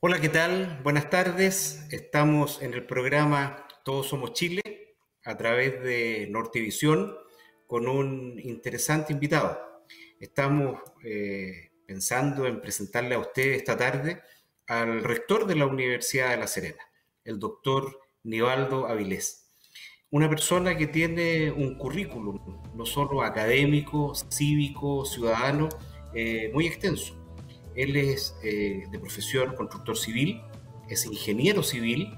Hola, ¿qué tal? Buenas tardes. Estamos en el programa Todos Somos Chile a través de Nortevisión con un interesante invitado. Estamos pensando en presentarle a usted esta tarde al rector de la Universidad de La Serena, el doctor Nivaldo Avilés. Una persona que tiene un currículum, no solo académico, cívico, ciudadano, muy extenso. Él es de profesión constructor civil, es ingeniero civil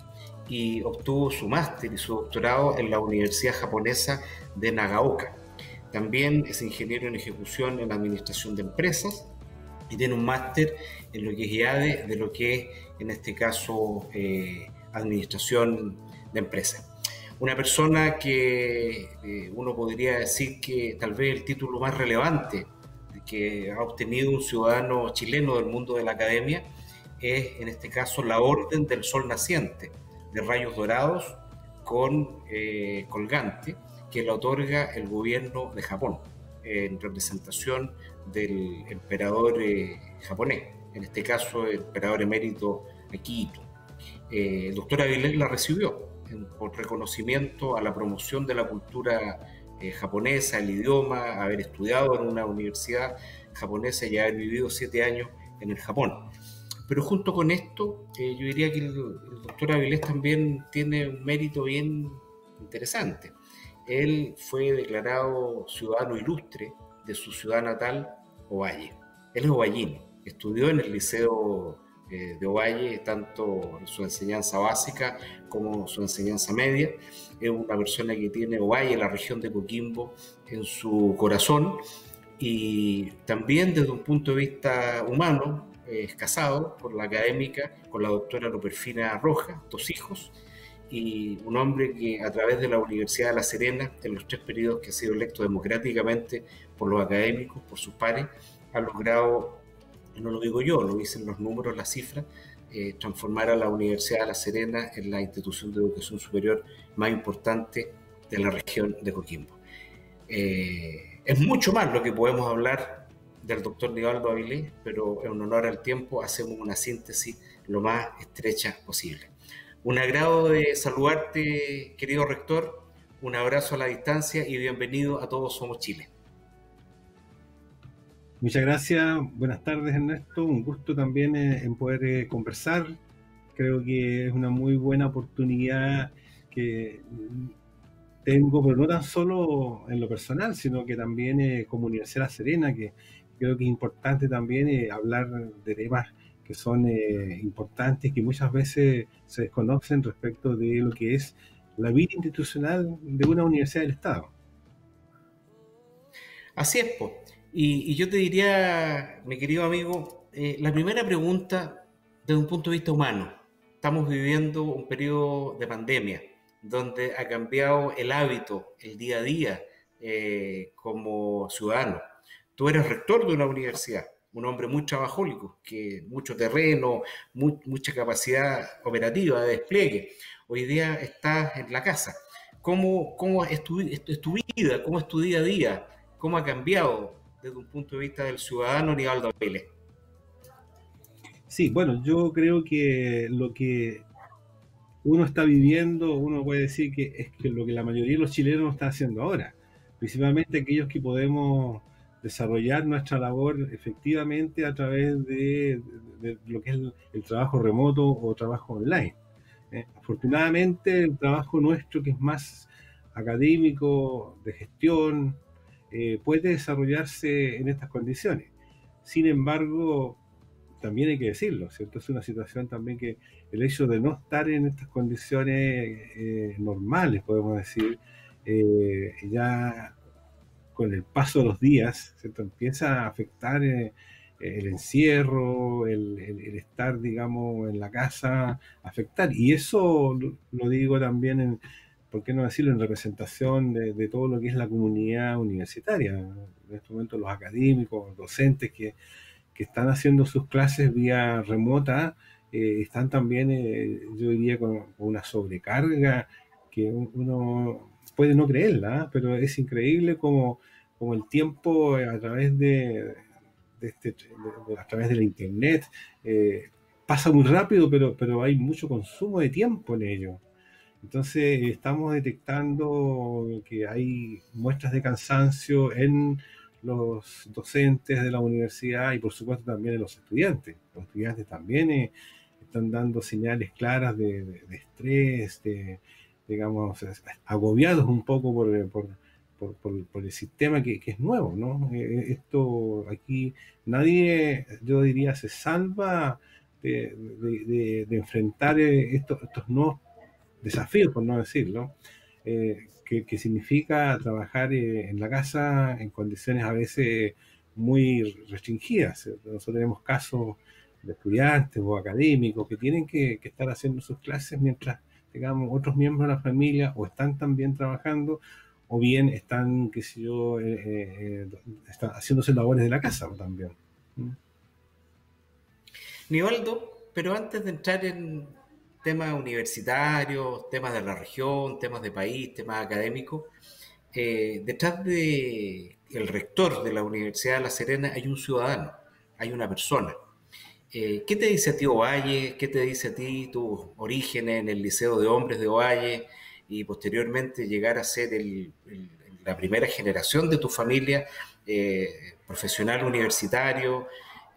y obtuvo su máster y su doctorado en la Universidad Japonesa de Nagaoka. También es ingeniero en ejecución en administración de empresas y tiene un máster en lo que es IADE, de lo que es, en este caso, administración de empresas. Una persona que uno podría decir que tal vez el título más relevante que ha obtenido un ciudadano chileno del mundo de la academia es, en este caso, la Orden del Sol Naciente, de rayos dorados con colgante, que la otorga el gobierno de Japón, en representación del emperador japonés, en este caso el emperador emérito Akihito. El doctor Avilés la recibió por reconocimiento a la promoción de la cultura japonesa, el idioma, haber estudiado en una universidad japonesa y haber vivido 7 años en el Japón. Pero junto con esto, yo diría que el doctor Avilés también tiene un mérito bien interesante. Él fue declarado ciudadano ilustre de su ciudad natal, Ovalle. Él es ovallino, estudió en el Liceo de Ovalle, tanto su enseñanza básica como su enseñanza media. Es una persona que tiene Ovalle, la región de Coquimbo, en su corazón, y también desde un punto de vista humano, es casado por la académica, con la doctora Luperfina Rojas, 2 hijos, y un hombre que a través de la Universidad de La Serena, en los 3 periodos que ha sido electo democráticamente por los académicos, por sus pares, ha logrado, no lo digo yo, lo dicen los números, las cifras, transformar a la Universidad de La Serena en la institución de educación superior más importante de la región de Coquimbo. Es mucho más lo que podemos hablar del doctor Nivaldo Avilés, pero en honor al tiempo hacemos una síntesis lo más estrecha posible. Un agrado de saludarte, querido rector, un abrazo a la distancia y bienvenido a Todos Somos Chile. Muchas gracias, buenas tardes Ernesto, un gusto también en poder conversar. Creo que es una muy buena oportunidad que tengo, pero no tan solo en lo personal, sino que también como Universidad La Serena, que creo que es importante también hablar de temas que son importantes, que muchas veces se desconocen respecto de lo que es la vida institucional de una universidad del Estado. Así es, po. Y yo te diría, mi querido amigo, la primera pregunta desde un punto de vista humano. Estamos viviendo un periodo de pandemia donde ha cambiado el hábito, el día a día como ciudadano. Tú eres rector de una universidad, un hombre muy trabajólico, que mucho terreno, mucha capacidad operativa de despliegue. Hoy día estás en la casa. ¿Cómo es tu vida? ¿Cómo es tu día a día? ¿Cómo ha cambiado desde un punto de vista del ciudadano Nivaldo Avilés? Sí, bueno, yo creo que lo que uno está viviendo, uno puede decir que es que lo que la mayoría de los chilenos está haciendo ahora, principalmente aquellos que podemos desarrollar nuestra labor efectivamente a través de lo que es el trabajo remoto o trabajo online. Afortunadamente, el trabajo nuestro, que es más académico, de gestión, puede desarrollarse en estas condiciones. Sin embargo, también hay que decirlo, ¿cierto? Es una situación también que el hecho de no estar en estas condiciones normales, podemos decir, ya con el paso de los días, ¿cierto? Empieza a afectar el encierro, el estar, digamos, en la casa, afectar. Y eso lo digo también en, ¿por qué no decirlo?, en representación de todo lo que es la comunidad universitaria. En este momento los académicos, docentes que están haciendo sus clases vía remota, están también, yo diría, con una sobrecarga que uno puede no creerla, ¿eh? Pero es increíble como el tiempo a través a través de la internet, pasa muy rápido, pero hay mucho consumo de tiempo en ello. Entonces estamos detectando que hay muestras de cansancio en los docentes de la universidad y por supuesto también en los estudiantes. Los estudiantes también están dando señales claras de estrés, digamos, agobiados un poco por el sistema que es nuevo, ¿no? Esto aquí nadie, yo diría, se salva de enfrentar estos nuevos desafíos, por no decirlo, que significa trabajar en la casa en condiciones a veces muy restringidas. Nosotros tenemos casos de estudiantes o académicos que tienen que estar haciendo sus clases mientras, digamos, otros miembros de la familia o están también trabajando o bien están, qué sé yo, están haciéndose labores de la casa también. Nivaldo, pero antes de entrar en temas universitarios, temas de la región, temas de país, temas académicos, detrás de el rector de la Universidad de La Serena hay un ciudadano, hay una persona. ¿Qué te dice a ti Ovalle? ¿Qué te dice a ti tus orígenes en el Liceo de Hombres de Ovalle y posteriormente llegar a ser la primera generación de tu familia profesional universitario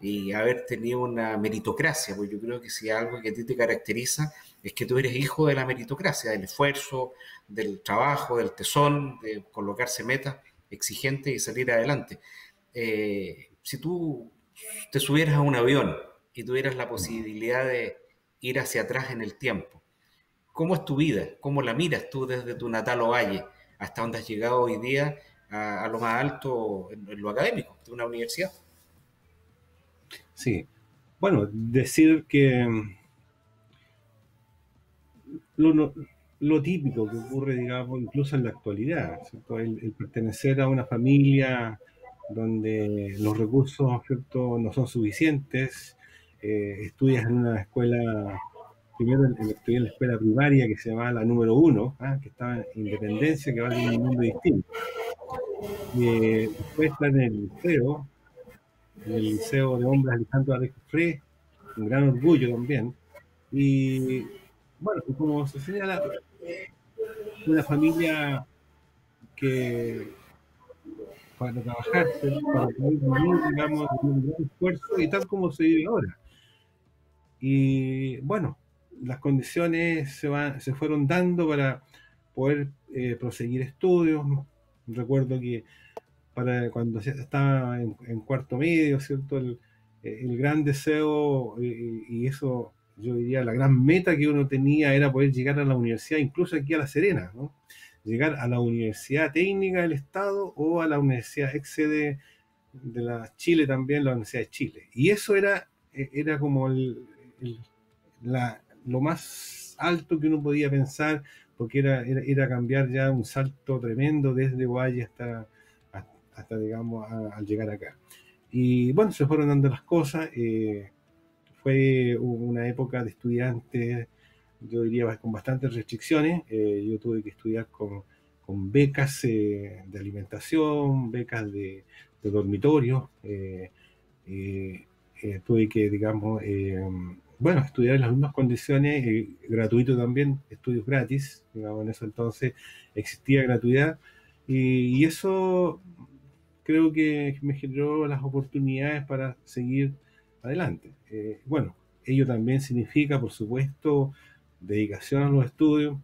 y haber tenido una meritocracia? Porque yo creo que si algo que a ti te caracteriza es que tú eres hijo de la meritocracia, del esfuerzo, del trabajo, del tesón, de colocarse metas exigentes y salir adelante. Si tú te subieras a un avión y tuvieras la posibilidad de ir hacia atrás en el tiempo, ¿cómo es tu vida? ¿Cómo la miras tú desde tu natal Ovalle hasta donde has llegado hoy día a lo más alto en lo académico de una universidad? Sí, bueno, decir que lo, no- lo típico que ocurre, digamos, incluso en la actualidad, ¿cierto? El pertenecer a una familia donde los recursos, ¿cierto?, no son suficientes, estudias en una escuela, primero estudié en la escuela primaria que se llamaba la número uno, ¿ah? Que estaba en Independencia, que ahora tiene un nombre distinto. Después está en el Liceo de Hombres Alejandro Arefre, un gran orgullo también. Y bueno, como se señala, una familia que para trabajar, para poder vivir, digamos, de un gran esfuerzo y tal como se vive ahora. Y bueno, las condiciones se fueron dando para poder proseguir estudios. Recuerdo que para cuando estaba en cuarto medio, ¿cierto? El gran deseo, y eso yo diría la gran meta que uno tenía era poder llegar a la universidad, incluso aquí a La Serena, ¿no? Llegar a la Universidad Técnica del Estado o a la Universidad Excede de la Chile también, la Universidad de Chile. Y eso era como el- lo más alto que uno podía pensar, porque era cambiar ya un salto tremendo desde Valle hasta digamos, al llegar acá. Y bueno, se fueron dando las cosas. Fue una época de estudiantes, yo diría, con bastantes restricciones. Yo tuve que estudiar con becas de alimentación, becas de dormitorio. Tuve que, digamos, bueno, estudiar en las mismas condiciones, gratuito también, estudios gratis, digamos, en eso entonces existía gratuidad, y eso creo que me generó las oportunidades para seguir adelante. Bueno, ello también significa, por supuesto, dedicación a los estudios.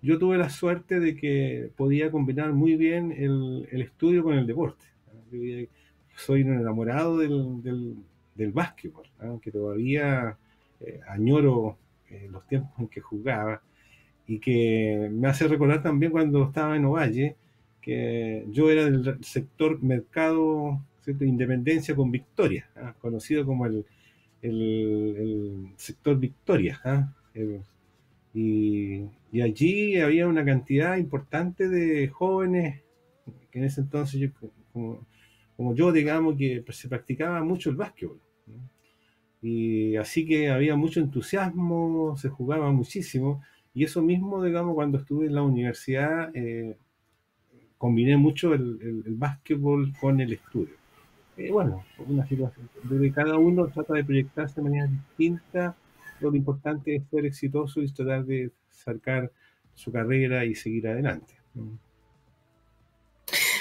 Yo tuve la suerte de que podía combinar muy bien el estudio con el deporte. Yo soy un enamorado del básquetbol, aunque todavía añoro los tiempos en que jugaba y que me hace recordar también cuando estaba en Ovalle, que yo era del sector mercado, ¿cierto?, Independencia con Victoria, conocido como el sector Victoria. Y allí había una cantidad importante de jóvenes que en ese entonces, como, como yo, digamos, que se practicaba mucho el básquetbol, ¿no? Y así que había mucho entusiasmo, se jugaba muchísimo, y eso mismo, digamos, cuando estuve en la universidad, combiné mucho el básquetbol con el estudio. Bueno, una situación, donde cada uno trata de proyectarse de manera distinta lo importante es ser exitoso y tratar de sacar su carrera y seguir adelante.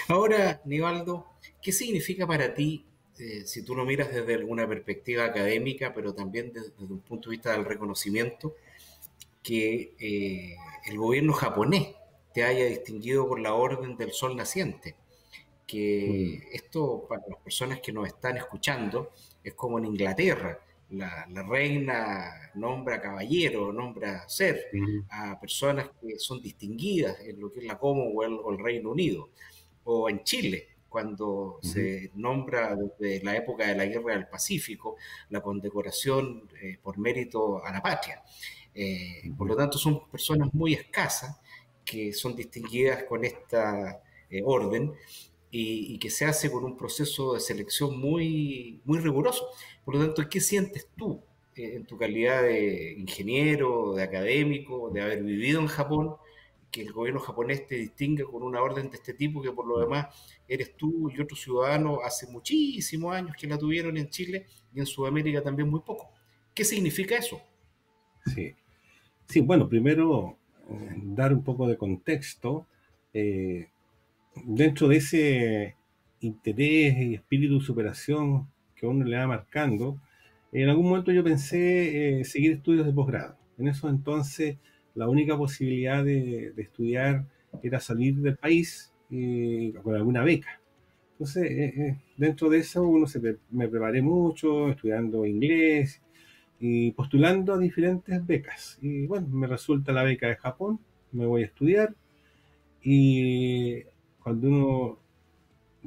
Ahora, Nivaldo, ¿qué significa para ti, si tú lo miras desde una perspectiva académica, pero también desde un punto de vista del reconocimiento, que el gobierno japonés te haya distinguido por la Orden del Sol Naciente? Mm, Que esto, para las personas que nos están escuchando, es como en Inglaterra. La reina nombra caballero, nombra ser mm, a personas que son distinguidas en lo que es la Commonwealth o el Reino Unido. O en Chile, cuando ujú, se nombra desde la época de la Guerra del Pacífico la condecoración por mérito a la patria. Por ujú. lo tanto, son personas muy escasas que son distinguidas con esta orden y que se hace con un proceso de selección muy riguroso. Por lo tanto, ¿qué sientes tú en tu calidad de ingeniero, de académico, de haber vivido en Japón, que el gobierno japonés te distinga con una orden de este tipo, que por lo demás eres tú y otros ciudadanos hace muchísimos años que la tuvieron en Chile y en Sudamérica también muy poco? ¿Qué significa eso? Sí. Sí, bueno, primero dar un poco de contexto. eh, Dentro de ese interés y espíritu de superación que a uno le va marcando, en algún momento yo pensé seguir estudios de posgrado. En eso entonces la única posibilidad de estudiar era salir del país con alguna beca. Entonces, dentro de eso me preparé mucho, estudiando inglés y postulando a diferentes becas. Y bueno, me resulta la beca de Japón, me voy a estudiar y cuando uno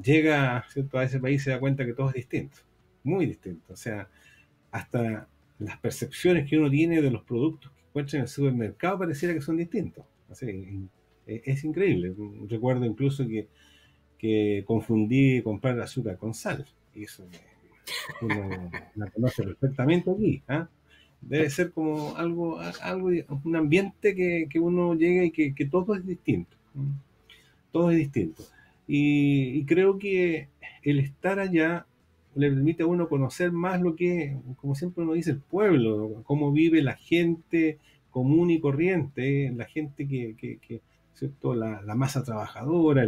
llega, ¿cierto?, a ese país se da cuenta que todo es distinto, muy distinto. O sea, hasta las percepciones que uno tiene de los productos que encuentra en el supermercado pareciera que son distintos. Así, es increíble. Recuerdo incluso que confundí comprar azúcar con sal. Y eso uno la conoce perfectamente aquí. ¿Ah? Debe ser como algo, un ambiente que uno llega y que todo es distinto. Todo es distinto. Y creo que el estar allá le permite a uno conocer más lo que, como siempre uno dice, el pueblo, cómo vive la gente común y corriente, la gente ¿cierto? La masa trabajadora,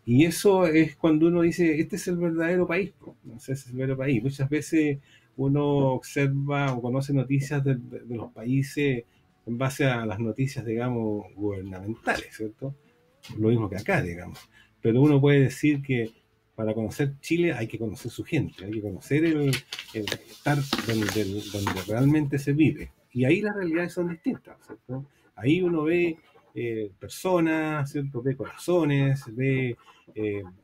y eso es cuando uno dice, este es el verdadero país, po. No sé, ese es el verdadero país. Muchas veces uno observa o conoce noticias de los países en base a las noticias, digamos, gubernamentales, ¿cierto? Lo mismo que acá, digamos. Pero uno puede decir que para conocer Chile hay que conocer su gente, hay que conocer el estar donde realmente se vive. Y ahí las realidades son distintas, ¿cierto? Ahí uno ve personas, ¿cierto? Ve corazones, ve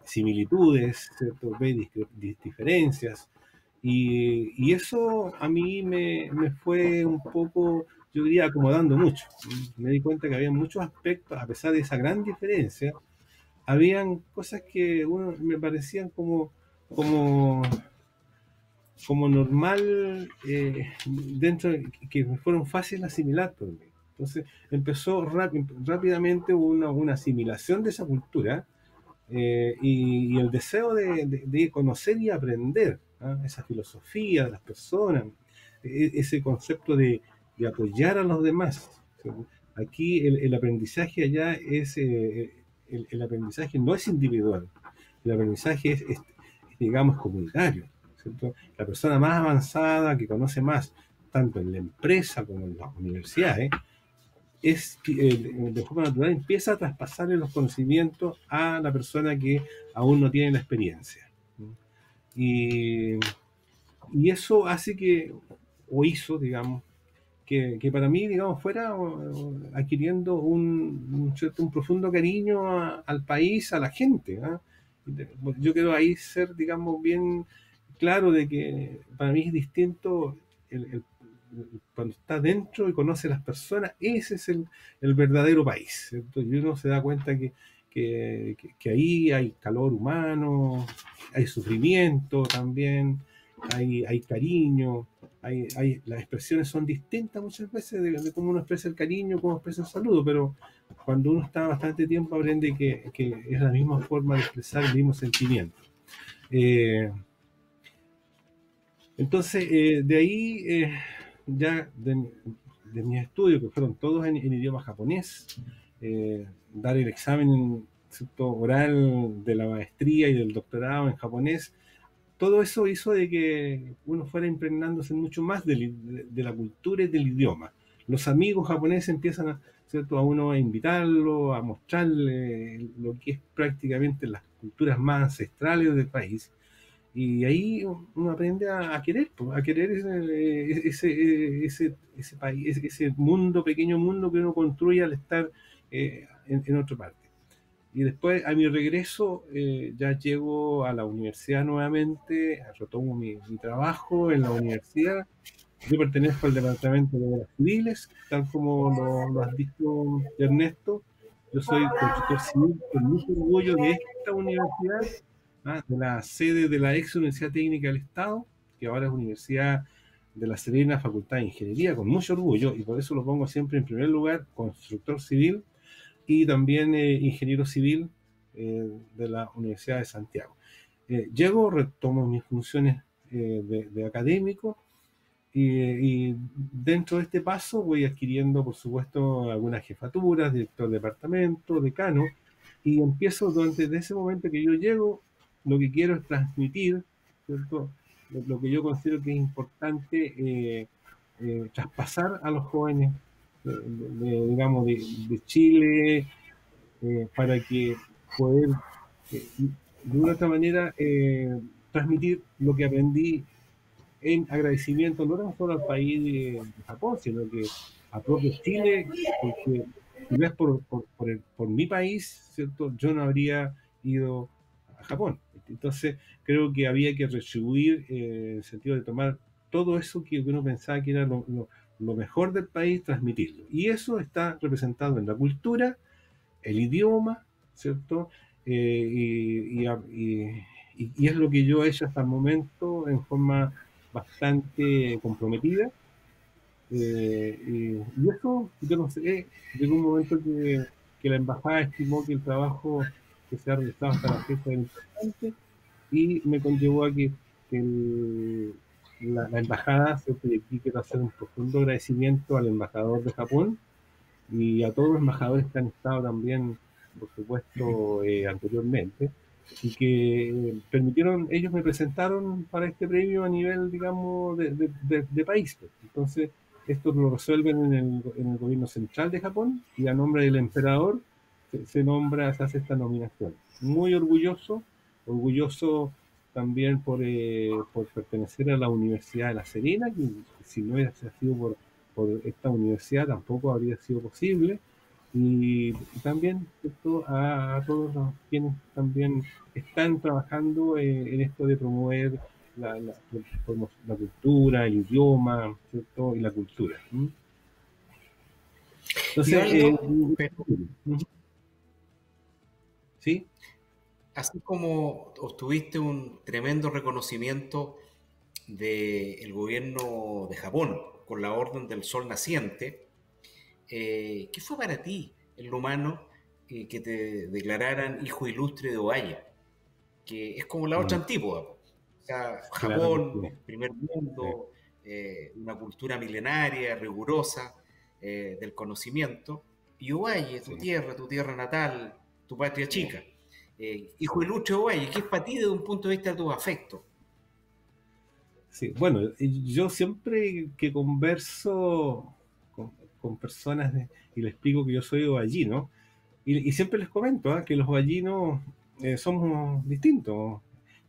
similitudes, ¿cierto? Ve diferencias. Y eso a mí me fue un poco, yo diría, acomodando mucho. Me di cuenta que había muchos aspectos, a pesar de esa gran diferencia, habían cosas que uno me parecían como, como normal dentro que me fueron fáciles de asimilar por mí. Entonces empezó rápidamente una asimilación de esa cultura y el deseo de conocer y aprender, ¿ah? Esa filosofía de las personas, ese concepto de apoyar a los demás. Aquí el aprendizaje allá es, el aprendizaje no es individual, el aprendizaje digamos, comunitario, ¿cierto? La persona más avanzada, que conoce más, tanto en la empresa como en las universidades, de forma natural empieza a traspasarle los conocimientos a la persona que aún no tiene la experiencia. Y, y eso hace que, o hizo, digamos, que para mí, digamos, fuera adquiriendo un profundo cariño al país, a la gente. ¿Ah? Yo quiero ahí ser, digamos, bien claro de que para mí es distinto cuando está dentro y conoce a las personas, ese es el verdadero país, ¿cierto? Y uno se da cuenta que ahí hay calor humano, hay sufrimiento también, hay cariño, las expresiones son distintas muchas veces de cómo uno expresa el cariño, cómo expresa el saludo, pero cuando uno está bastante tiempo aprende que es la misma forma de expresar el mismo sentimiento. Eh, entonces, de ahí ya de mis estudios, que fueron todos en idioma japonés, dar el examen, ¿cierto?, oral de la maestría y del doctorado en japonés, todo eso hizo de que uno fuera impregnándose mucho más de la cultura y del idioma. Los amigos japoneses empiezan a, ¿cierto?, a uno a invitarlo, a mostrarle lo que es prácticamente las culturas más ancestrales del país. Y ahí uno aprende a querer, pues, a querer ese país, ese mundo, pequeño mundo que uno construye al estar en otra parte. Y después, a mi regreso, ya llego a la universidad nuevamente, retomo mi trabajo en la universidad. Yo pertenezco al departamento de obras civiles, tal como lo has dicho, Ernesto. Yo soy constructor civil con mucho orgullo de esta universidad, de la sede de la ex Universidad Técnica del Estado, que ahora es Universidad de La Serena, Facultad de Ingeniería, con mucho orgullo, y por eso lo pongo siempre en primer lugar, constructor civil y también ingeniero civil de la Universidad de Santiago. Llego, retomo mis funciones de académico y dentro de este paso voy adquiriendo, por supuesto, algunas jefaturas, director de departamento, decano, y empiezo desde ese momento que yo llego, lo que quiero es transmitir, ¿cierto?, lo que yo considero que es importante traspasar a los jóvenes, digamos, de Chile, para que poder, de una u otra manera, transmitir lo que aprendí en agradecimiento no tan solo al país de Japón, sino que a propio Chile, porque si no es por mi país, ¿cierto?, yo no habría ido a Japón. Entonces, creo que había que retribuir en el sentido de tomar todo eso que uno pensaba que era lo mejor del país, transmitirlo. Y eso está representado en la cultura, el idioma, ¿cierto? Y es lo que yo he hecho hasta el momento en forma bastante comprometida. Y eso, yo no sé, llegó un momento que la embajada estimó que el trabajo que se ha realizado hasta la fecha era importante y me conllevó a la embajada, ¿cierto? Y aquí quiero hacer un profundo agradecimiento al embajador de Japón y a todos los embajadores que han estado también, por supuesto, anteriormente, y que permitieron, ellos me presentaron para este premio a nivel, digamos, de país. Pues. Entonces, esto lo resuelven en el gobierno central de Japón y a nombre del emperador se nombra, se hace esta nominación. Muy orgulloso, orgulloso también por pertenecer a la Universidad de La Serena, que si no hubiera sido por esta universidad tampoco habría sido posible. Y también, ¿cierto?, a todos los quienes también están trabajando en esto de promover la cultura, el idioma, ¿cierto?, y la cultura. Entonces, Osvaldo, pero ¿sí? así como obtuviste un tremendo reconocimiento del gobierno de Japón con la Orden del Sol Naciente, ¿qué fue para ti en lo humano que te declararan hijo ilustre de Ovalle? Que es como la otra Mm, antípoda. O sea, claro que Japón, sí. primer Sí, mundo, una cultura milenaria, rigurosa del conocimiento, y Ovalle, sí, tu tierra natal, tu patria sí, chica. Hijo sí. ilustre de Ovalle, ¿qué es para ti desde un punto de vista de tus afectos? Sí, bueno, yo siempre que converso con personas y les explico que yo soy ovallino, y siempre les comento que los ovallinos somos distintos.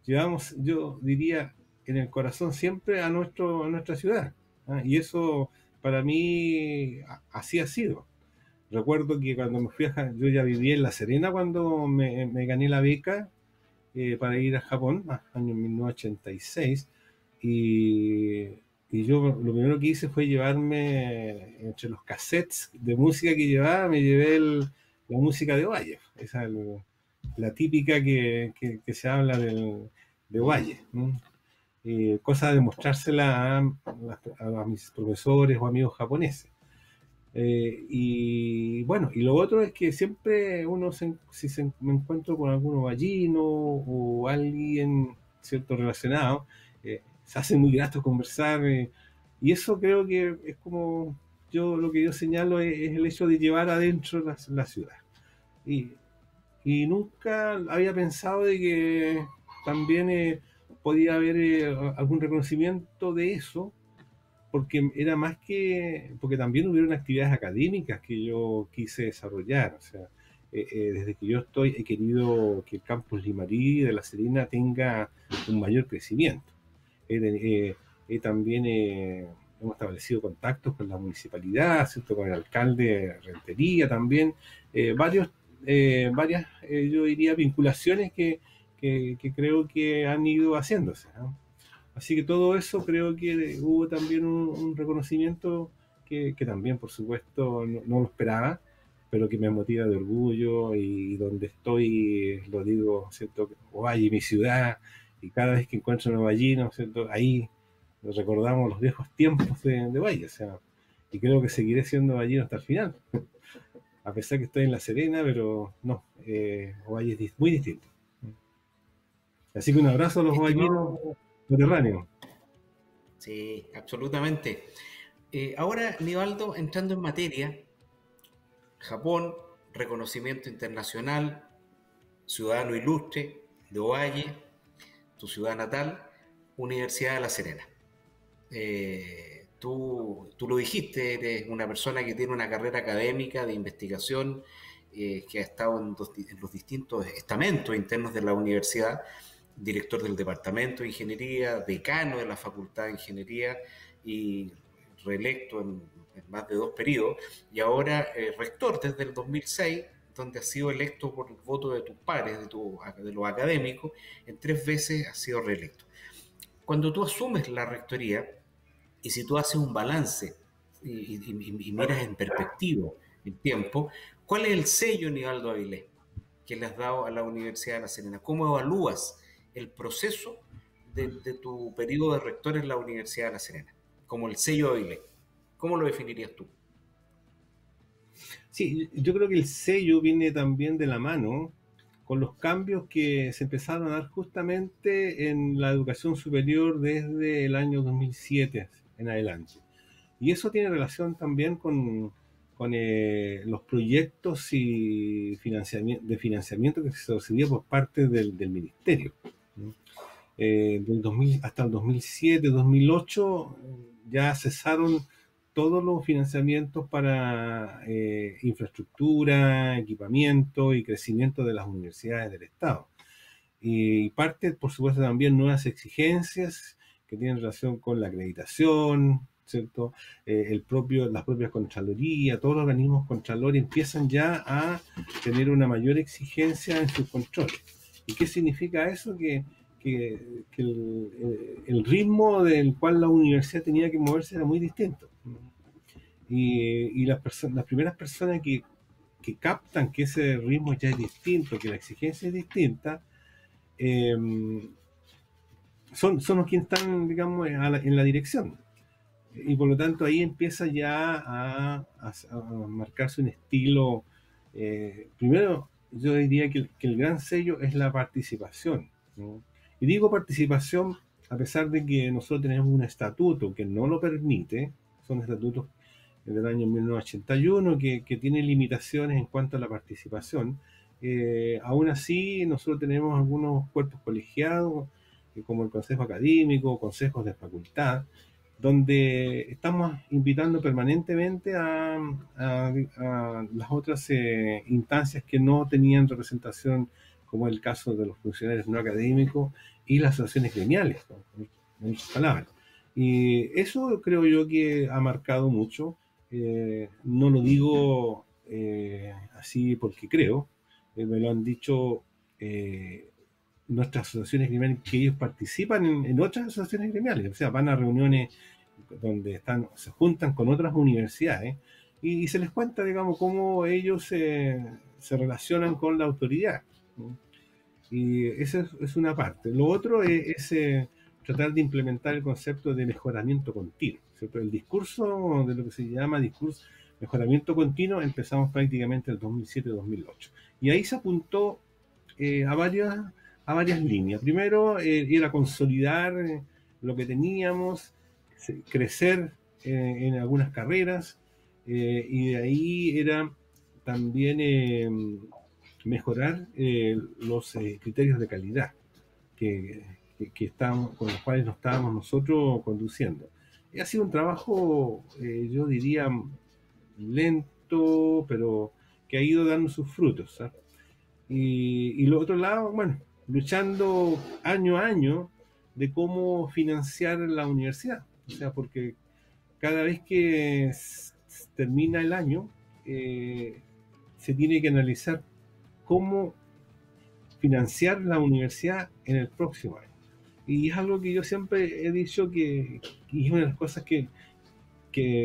Llevamos, yo diría, en el corazón siempre a nuestra ciudad. Y eso para mí así ha sido. Recuerdo que cuando me fui yo ya vivía en La Serena cuando me gané la beca para ir a Japón, año 1986, y, y yo lo primero que hice fue llevarme, entre los cassettes de música que llevaba, me llevé la música de Ovalle, esa la típica que se habla de Ovalle, ¿no? Cosa de mostrársela a mis profesores o amigos japoneses. Y bueno, y lo otro es que siempre si me encuentro con algún gallino o alguien, ¿cierto?, relacionado, se hace muy grato conversar. Y eso creo que es como, lo que yo señalo es el hecho de llevar adentro la ciudad. Y, y nunca había pensado de que también podía haber algún reconocimiento de eso, porque era más que, porque también hubieron actividades académicas que yo quise desarrollar. O sea, desde que yo he querido que el campus Limarí de La Serena tenga un mayor crecimiento. También hemos establecido contactos con la municipalidad, ¿cierto? Con el alcalde de Rentería también, varias, yo diría, vinculaciones que creo que han ido haciéndose, ¿no? Así que todo eso creo que hubo también un reconocimiento que también, por supuesto, no lo esperaba, pero que me motiva de orgullo y donde estoy, lo digo, ¿cierto? Ovalle, mi ciudad, y cada vez que encuentro un ovallino, ¿cierto? Ahí recordamos los viejos tiempos de Ovalle, o sea, y creo que seguiré siendo ovallino hasta el final, a pesar que estoy en La Serena, pero no, Ovalle es muy distinto. Así que un abrazo a los ovallinos Estimado, mediterráneos. sí, absolutamente. Ahora, Nivaldo, entrando en materia, Japón, reconocimiento internacional, ciudadano ilustre de Ovalle, tu ciudad natal, Universidad de La Serena. Tú lo dijiste, eres una persona que tiene una carrera académica de investigación, que ha estado en los distintos estamentos internos de la universidad, director del Departamento de Ingeniería, decano de la Facultad de Ingeniería y reelecto en más de 2 periodos, y ahora rector desde el 2006, donde has sido electo por el voto de tus pares, de los académicos, en 3 veces has sido reelecto. Cuando tú asumes la rectoría, y si tú haces un balance y miras en perspectiva el tiempo, ¿cuál es el sello, Nivaldo Avilés, que le has dado a la Universidad de La Serena? ¿Cómo evalúas el proceso de tu periodo de rector en la Universidad de La Serena? Como el sello Avilés. ¿Cómo lo definirías tú? Sí, yo creo que el sello viene también de la mano con los cambios que se empezaron a dar justamente en la educación superior desde el año 2007 en adelante. Y eso tiene relación también con los proyectos y de financiamiento que se recibía por parte del ministerio. Del 2000, hasta el 2007, 2008 ya cesaron todos los financiamientos para infraestructura, equipamiento y crecimiento de las universidades del Estado. Y parte, por supuesto, también nuevas exigencias que tienen relación con la acreditación, ¿cierto? Las propias Contralorías, todos los organismos contralores empiezan ya a tener una mayor exigencia en sus controles. ¿Y qué significa eso? Que el ritmo del cual la universidad tenía que moverse era muy distinto. Y las primeras personas que captan que ese ritmo ya es distinto, que la exigencia es distinta, eh, son los que están, digamos, en la dirección. Y por lo tanto ahí empieza ya a marcarse un estilo. Primero, yo diría que el gran sello es la participación, ¿no? Y digo participación a pesar de que nosotros tenemos un estatuto que no lo permite, son estatutos del año 1981 que tienen limitaciones en cuanto a la participación. Aún así, nosotros tenemos algunos cuerpos colegiados, como el Consejo Académico, consejos de facultad, donde estamos invitando permanentemente a las otras instancias que no tenían representación, como el caso de los funcionarios no académicos y las asociaciones gremiales, ¿no? En otras palabras. Y eso creo yo que ha marcado mucho. No lo digo así porque creo, me lo han dicho nuestras asociaciones gremiales, que ellos participan en otras asociaciones gremiales, o sea, van a reuniones donde se juntan con otras universidades y se les cuenta, digamos, cómo ellos se relacionan con la autoridad, ¿no? Y esa es una parte. Lo otro es tratar de implementar el concepto de mejoramiento continuo, ¿cierto? El discurso de lo que se llama discurso mejoramiento continuo empezamos prácticamente en el 2007-2008. Y ahí se apuntó eh, a, varias, a varias líneas. Primero, era consolidar lo que teníamos, crecer en algunas carreras, y de ahí era también mejorar los criterios de calidad que estábamos, con los cuales nos estábamos nosotros conduciendo. Y ha sido un trabajo, yo diría, lento, pero que ha ido dando sus frutos, ¿sabes? Y lo otro lado, bueno, luchando año a año de cómo financiar la universidad. O sea, porque cada vez que termina el año, se tiene que analizar cómo financiar la universidad en el próximo año. Y es algo que yo siempre he dicho que y es una de las cosas que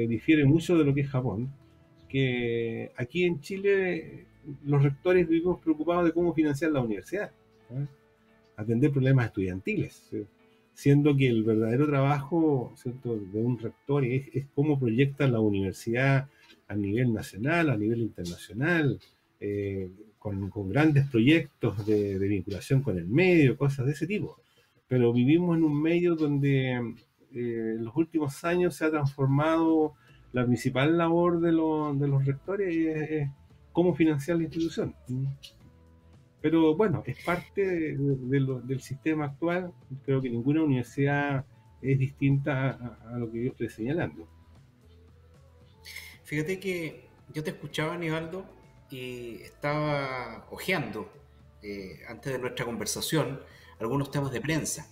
difiere mucho de lo que es Japón, que aquí en Chile los rectores vivimos preocupados de cómo financiar la universidad, ¿eh? Atender problemas estudiantiles, ¿sí? Siendo que el verdadero trabajo, ¿cierto?, de un rector es cómo proyecta la universidad a nivel nacional, a nivel internacional, con grandes proyectos de vinculación con el medio, cosas de ese tipo. Pero vivimos en un medio donde en los últimos años se ha transformado la principal labor de los rectores es cómo financiar la institución. Pero bueno, es parte del sistema actual. Creo que ninguna universidad es distinta a lo que yo estoy señalando. Fíjate que yo te escuchaba, Aníbaldo, y estaba hojeando antes de nuestra conversación algunos temas de prensa.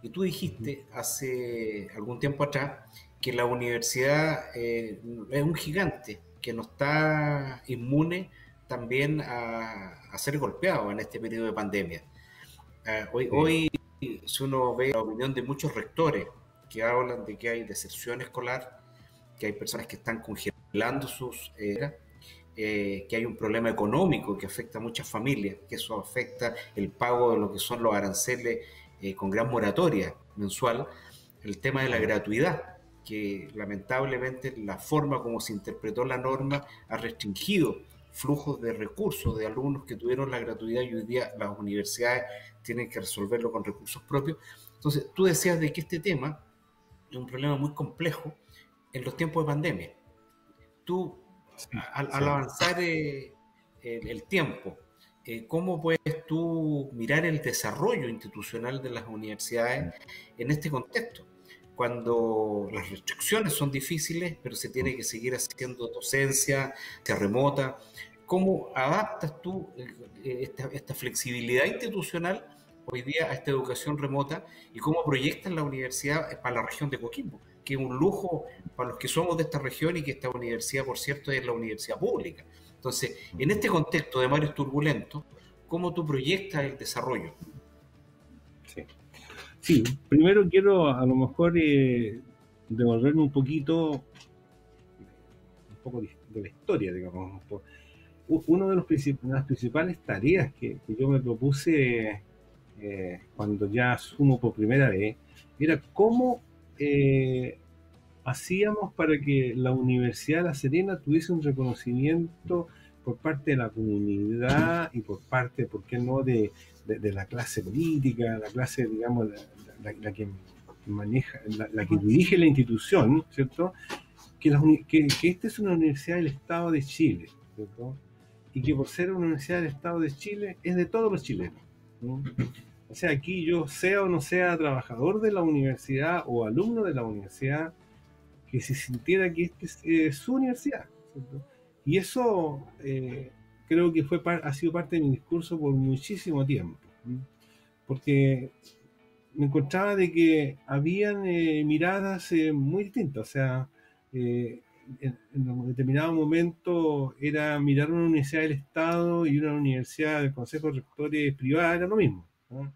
Y tú dijiste hace algún tiempo atrás que la universidad es un gigante que no está inmune también a ser golpeado en este periodo de pandemia. Sí. Hoy, si uno ve la opinión de muchos rectores que hablan de que hay deserción escolar, que hay personas que están congelando sus que hay un problema económico que afecta a muchas familias, que eso afecta el pago de lo que son los aranceles con gran moratoria mensual, el tema de la gratuidad, que lamentablemente la forma como se interpretó la norma ha restringido flujos de recursos de alumnos que tuvieron la gratuidad y hoy día las universidades tienen que resolverlo con recursos propios. Entonces, tú decías de que este tema es un problema muy complejo en los tiempos de pandemia. Tú, Sí, al sí. avanzar el tiempo, ¿cómo puedes tú mirar el desarrollo institucional de las universidades en este contexto? Cuando las restricciones son difíciles, pero se tiene que seguir haciendo docencia, remota. ¿Cómo adaptas tú esta flexibilidad institucional hoy día a esta educación remota y cómo proyectas la universidad para la región de Coquimbo, que es un lujo para los que somos de esta región y que esta universidad, por cierto, es la universidad pública? Entonces, en este contexto de mares turbulentos, ¿cómo tú proyectas el desarrollo? Sí. Sí, primero quiero a lo mejor devolverme un poco de la historia, digamos. Uno de las principales tareas que yo me propuse cuando ya asumo por primera vez era cómo hacíamos para que la Universidad de La Serena tuviese un reconocimiento por parte de la comunidad y por parte, ¿por qué no?, de la clase política, la clase, digamos, la que maneja, la que dirige la institución, ¿cierto? Que esta es una universidad del Estado de Chile, ¿cierto? Y que por ser una universidad del Estado de Chile es de todos los chilenos, ¿no? O sea, aquí yo sea o no sea trabajador de la universidad o alumno de la universidad, que se sintiera que esta es su universidad, ¿cierto? Y eso creo que ha sido parte de mi discurso por muchísimo tiempo, ¿no? Porque me encontraba de que habían miradas muy distintas. O sea, eh, en un determinado momento era mirar una universidad del Estado y una universidad del Consejo de Rectores privada, era lo mismo, ¿no?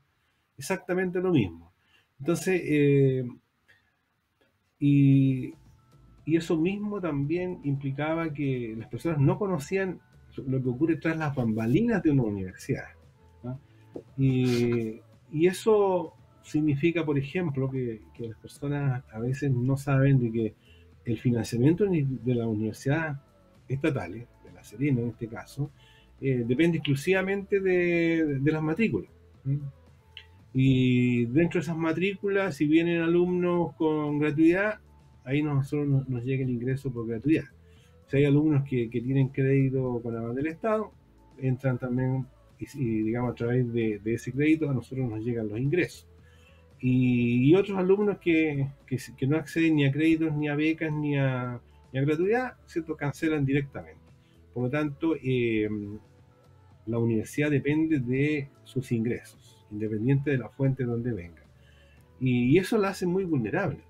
Exactamente lo mismo. Entonces, y, y eso mismo también implicaba que las personas no conocían lo que ocurre tras las bambalinas de una universidad, ¿no? Y eso significa, por ejemplo, que las personas a veces no saben de que el financiamiento de las universidades estatales, de La Serena en este caso, depende exclusivamente de las matrículas, ¿sí? Y dentro de esas matrículas, si vienen alumnos con gratuidad, ahí nosotros nos llega el ingreso por gratuidad. Si hay alumnos que tienen crédito con aval del Estado, entran también, y digamos, a través de ese crédito a nosotros nos llegan los ingresos. Y otros alumnos que no acceden ni a créditos, ni a becas, ni a gratuidad, ¿cierto? Cancelan directamente. Por lo tanto, la universidad depende de sus ingresos, independiente de la fuente donde venga. Y eso la hace muy vulnerable,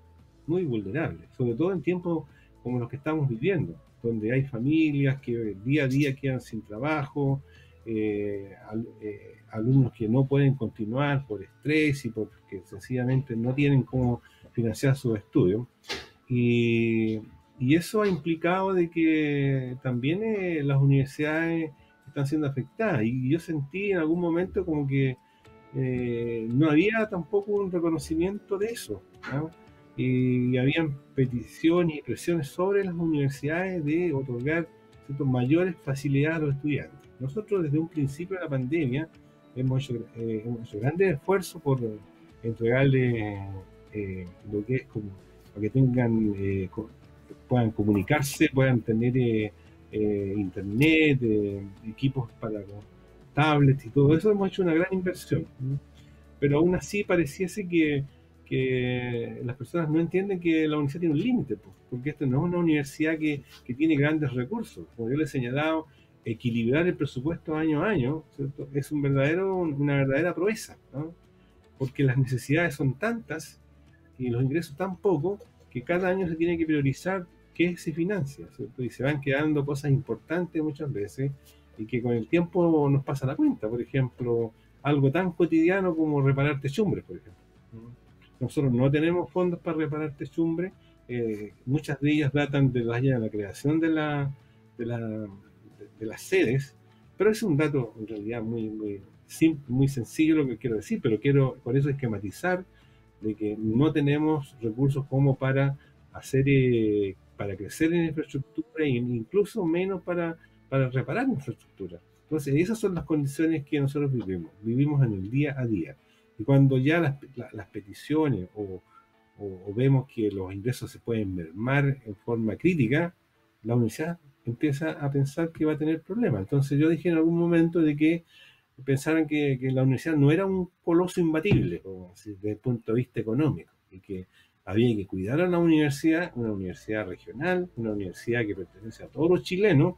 sobre todo en tiempos como los que estamos viviendo, donde hay familias que día a día quedan sin trabajo, alumnos que no pueden continuar por estrés y porque sencillamente no tienen cómo financiar sus estudios. Y, y eso ha implicado de que también las universidades están siendo afectadas. Y yo sentí en algún momento como que no había tampoco un reconocimiento de eso, ¿no? Y habían peticiones y presiones sobre las universidades de otorgar, ¿cierto?, mayores facilidades a los estudiantes. Nosotros desde un principio de la pandemia hemos hecho grandes esfuerzos por entregarle lo que es como para que tengan, puedan comunicarse, puedan tener internet, equipos para tablets y todo eso. Hemos hecho una gran inversión, ¿no? Pero aún así pareciese que las personas no entienden que la universidad tiene un límite, pues, porque esta no es una universidad que tiene grandes recursos. Como yo les he señalado, equilibrar el presupuesto año a año, ¿cierto?, es una verdadera proeza, ¿no? Porque las necesidades son tantas y los ingresos tan pocos que cada año se tiene que priorizar qué se financia, ¿cierto? Y se van quedando cosas importantes muchas veces y que con el tiempo nos pasa la cuenta. Por ejemplo, algo tan cotidiano como reparar techumbres, por ejemplo. Nosotros no tenemos fondos para reparar techumbres, muchas de ellas datan de la creación de, la, de las sedes, pero es un dato en realidad muy sencillo lo que quiero decir, pero quiero por eso esquematizar de que no tenemos recursos como para hacer, para crecer en infraestructura e incluso menos para reparar infraestructura. Entonces, esas son las condiciones que nosotros vivimos en el día a día. Y cuando ya las peticiones o vemos que los ingresos se pueden mermar en forma crítica, la universidad empieza a pensar que va a tener problemas. Entonces yo dije en algún momento de que pensaran que la universidad no era un coloso imbatible, como así, desde el punto de vista económico, y que había que cuidar a la universidad, una universidad regional, una universidad que pertenece a todos los chilenos,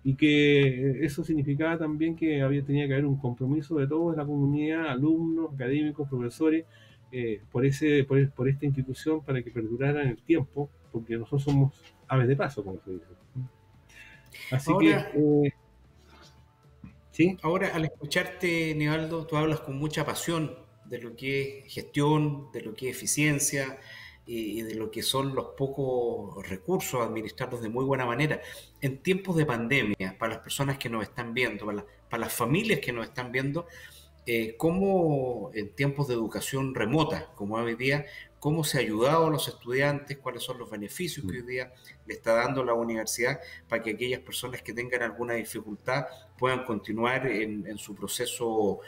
y que eso significaba también que tenía que haber un compromiso de toda la comunidad, alumnos, académicos, profesores, por esta institución para que perdurara en el tiempo, porque nosotros somos aves de paso, como se dice. Así que, Ahora, sí. ahora al escucharte, Nivaldo, tú hablas con mucha pasión de lo que es gestión, de lo que es eficiencia y de lo que son los pocos recursos, administrarlos de muy buena manera. En tiempos de pandemia, para las personas que nos están viendo, para las familias que nos están viendo, cómo en tiempos de educación remota, como hoy día, cómo se ha ayudado a los estudiantes, cuáles son los beneficios que hoy día le está dando la universidad para que aquellas personas que tengan alguna dificultad puedan continuar en su proceso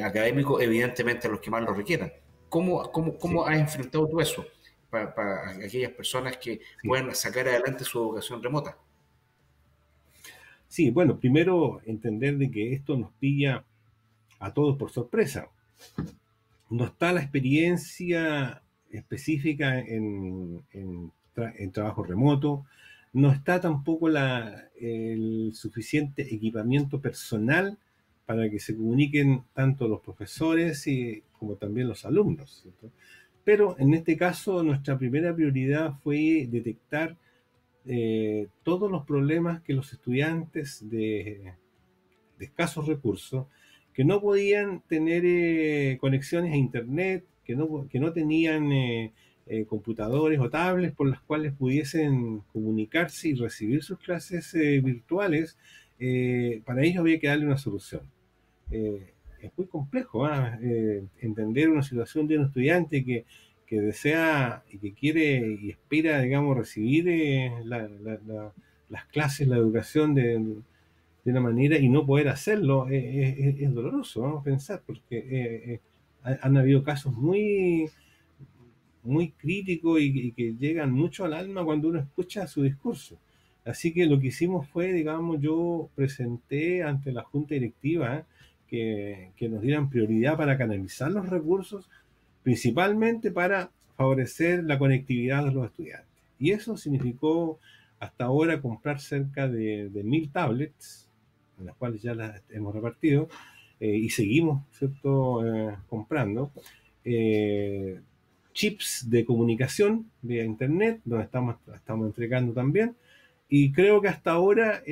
académico, evidentemente a los que más lo requieran. ¿Cómo Sí, has enfrentado tú eso para aquellas personas que sí. puedan sacar adelante su educación remota? Sí, bueno, primero entender de que esto nos pilla a todos por sorpresa. No está la experiencia específica en trabajo remoto, no está tampoco el suficiente equipamiento personal para que se comuniquen tanto los profesores como también los alumnos, ¿cierto? Pero en este caso nuestra primera prioridad fue detectar todos los problemas que los estudiantes de escasos recursos, que no podían tener conexiones a internet, que no tenían computadores o tablets por las cuales pudiesen comunicarse y recibir sus clases virtuales. Para ello había que darle una solución. Es muy complejo, entender una situación de un estudiante que desea y que quiere y espera, digamos, recibir las clases, la educación de una manera y no poder hacerlo. Es doloroso, ¿no?, pensar, porque han habido casos muy, muy críticos y que llegan mucho al alma cuando uno escucha su discurso. Así que lo que hicimos fue, digamos, yo presenté ante la Junta Directiva que nos dieran prioridad para canalizar los recursos, principalmente para favorecer la conectividad de los estudiantes. Y eso significó hasta ahora comprar cerca de 1000 tablets, en las cuales ya las hemos repartido, y seguimos, ¿cierto?, comprando. Chips de comunicación vía internet, donde estamos entregando también. Y creo que hasta ahora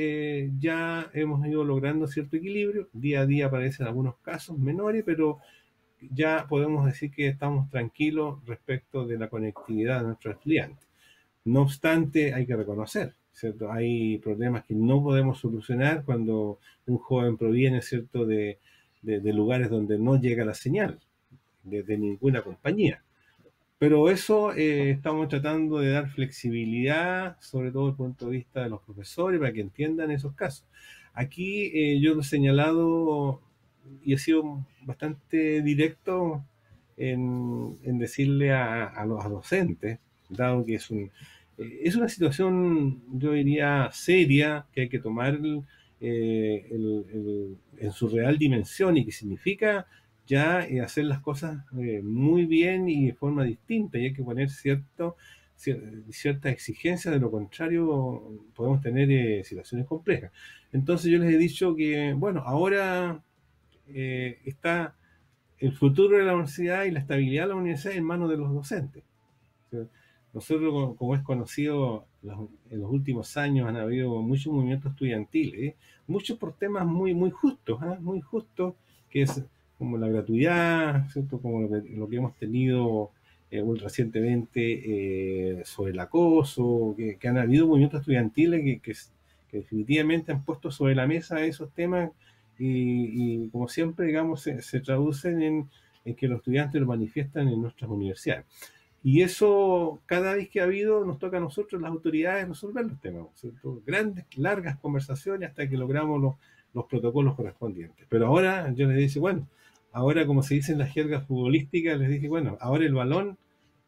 ya hemos ido logrando cierto equilibrio. Día a día aparecen algunos casos menores, pero ya podemos decir que estamos tranquilos respecto de la conectividad de nuestros estudiantes. No obstante, hay que reconocer, ¿cierto? Hay problemas que no podemos solucionar cuando un joven proviene, ¿cierto?, de lugares donde no llega la señal de ninguna compañía. Pero eso estamos tratando de dar flexibilidad, sobre todo desde el punto de vista de los profesores, para que entiendan esos casos. Aquí yo lo he señalado y he sido bastante directo en decirle a los docentes, dado que es una situación, yo diría, seria, que hay que tomar en su real dimensión y que significa ya hacer las cosas muy bien y de forma distinta, y hay que poner ciertas exigencias, de lo contrario podemos tener situaciones complejas. Entonces yo les he dicho que, bueno, ahora está el futuro de la universidad y la estabilidad de la universidad en manos de los docentes. Nosotros, como es conocido, en los últimos años han habido muchos movimientos estudiantiles, muchos por temas muy, muy justos, muy justos, que es como la gratuidad, ¿cierto?, como lo que hemos tenido muy recientemente sobre el acoso, que han habido movimientos estudiantiles que definitivamente han puesto sobre la mesa esos temas y como siempre, digamos, se traducen en que los estudiantes lo manifiestan en nuestras universidades. Y eso, cada vez que ha habido, nos toca a nosotros, las autoridades, resolver los temas, ¿cierto? Grandes, largas conversaciones hasta que logramos los protocolos correspondientes. Pero ahora yo les dije, bueno, ahora, como se dice en la jerga futbolística, les dije, bueno, ahora el balón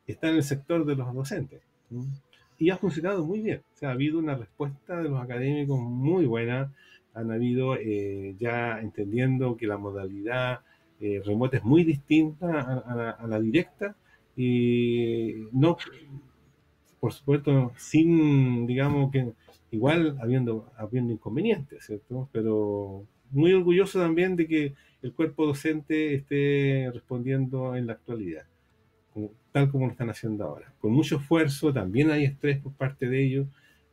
está en el sector de los docentes. Y ha funcionado muy bien. O sea, ha habido una respuesta de los académicos muy buena. Han habido, ya entendiendo que la modalidad remota es muy distinta a la directa. Y no, por supuesto, sin, digamos, que igual habiendo inconvenientes, ¿cierto? Pero muy orgulloso también de que el cuerpo docente esté respondiendo en la actualidad, tal como lo están haciendo ahora. Con mucho esfuerzo, también hay estrés por parte de ellos,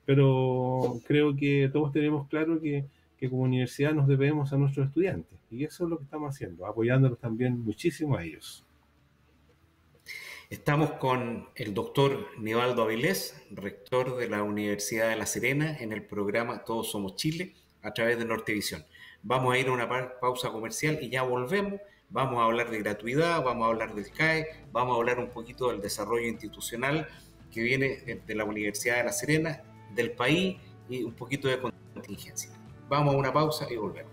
pero creo que todos tenemos claro que como universidad nos debemos a nuestros estudiantes, y eso es lo que estamos haciendo, apoyándolos también muchísimo a ellos. Estamos con el doctor Nivaldo Avilés, rector de la Universidad de La Serena, en el programa Todos Somos Chile, a través de Nortevisión. Vamos a ir a una pausa comercial y ya volvemos. Vamos a hablar de gratuidad, vamos a hablar del CAE, vamos a hablar un poquito del desarrollo institucional que viene de la Universidad de La Serena, del país y un poquito de contingencia. Vamos a una pausa y volvemos.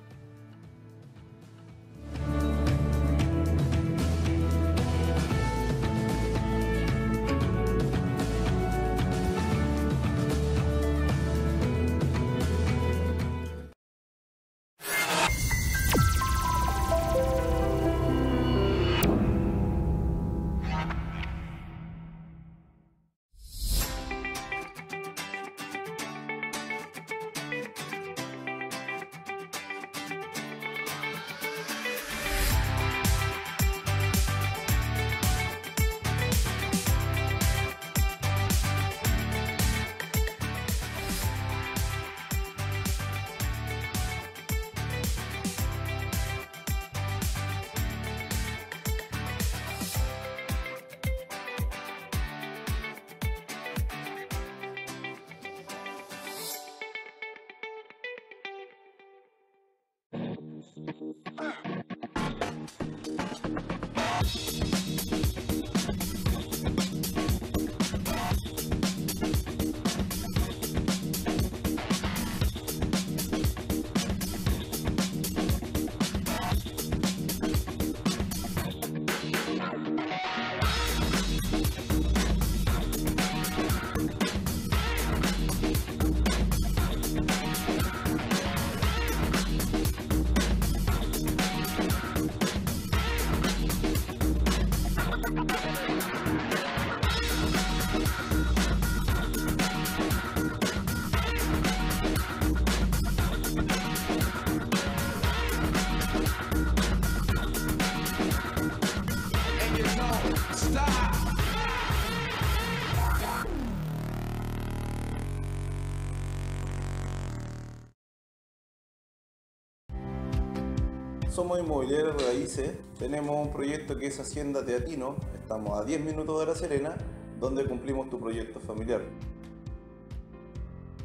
Somos inmobiliarios de raíces, tenemos un proyecto que es Hacienda Teatino, estamos a 10 minutos de La Serena, donde cumplimos tu proyecto familiar.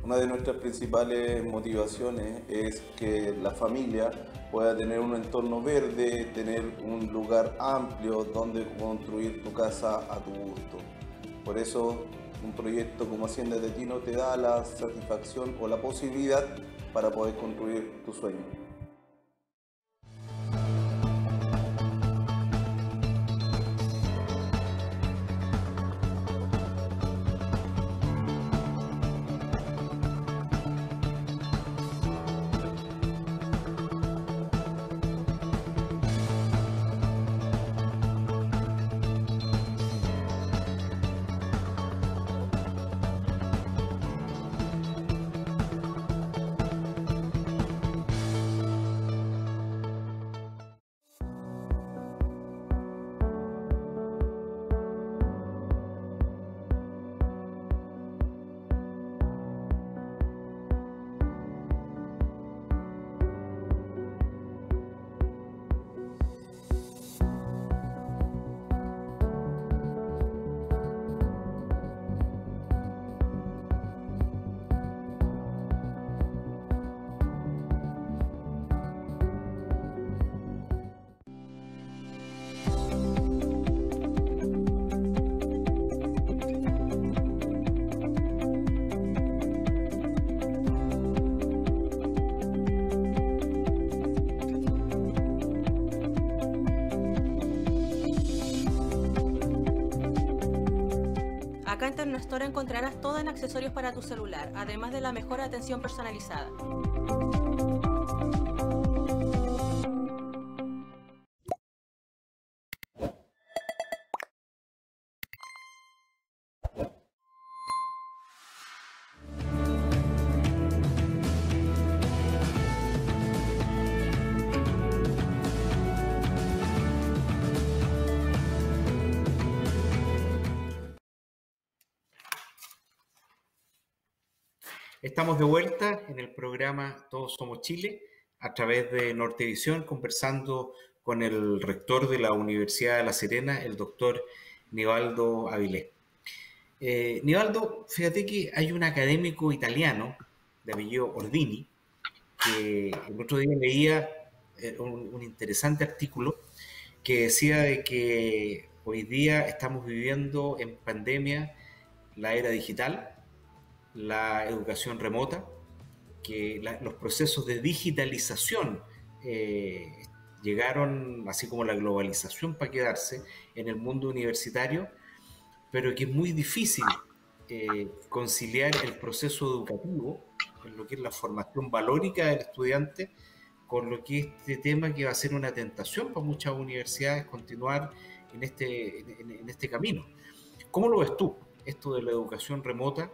Una de nuestras principales motivaciones es que la familia pueda tener un entorno verde, tener un lugar amplio donde construir tu casa a tu gusto. Por eso un proyecto como Hacienda Teatino te da la satisfacción o la posibilidad para poder construir tu sueño. Acá en Ternastor encontrarás todo en accesorios para tu celular, además de la mejor atención personalizada. Estamos de vuelta en el programa Todos Somos Chile a través de Nortevisión, conversando con el rector de la Universidad de La Serena, el doctor Nivaldo Avilés. Nivaldo, fíjate que hay un académico italiano de apellido Ordini que el otro día leía un interesante artículo que decía de que hoy día estamos viviendo en pandemia la era digital, la educación remota, que los procesos de digitalización llegaron, así como la globalización, para quedarse en el mundo universitario, pero que es muy difícil conciliar el proceso educativo, en lo que es la formación valórica del estudiante, con lo que es este tema que va a ser una tentación para muchas universidades continuar en este camino. ¿Cómo lo ves tú, esto de la educación remota,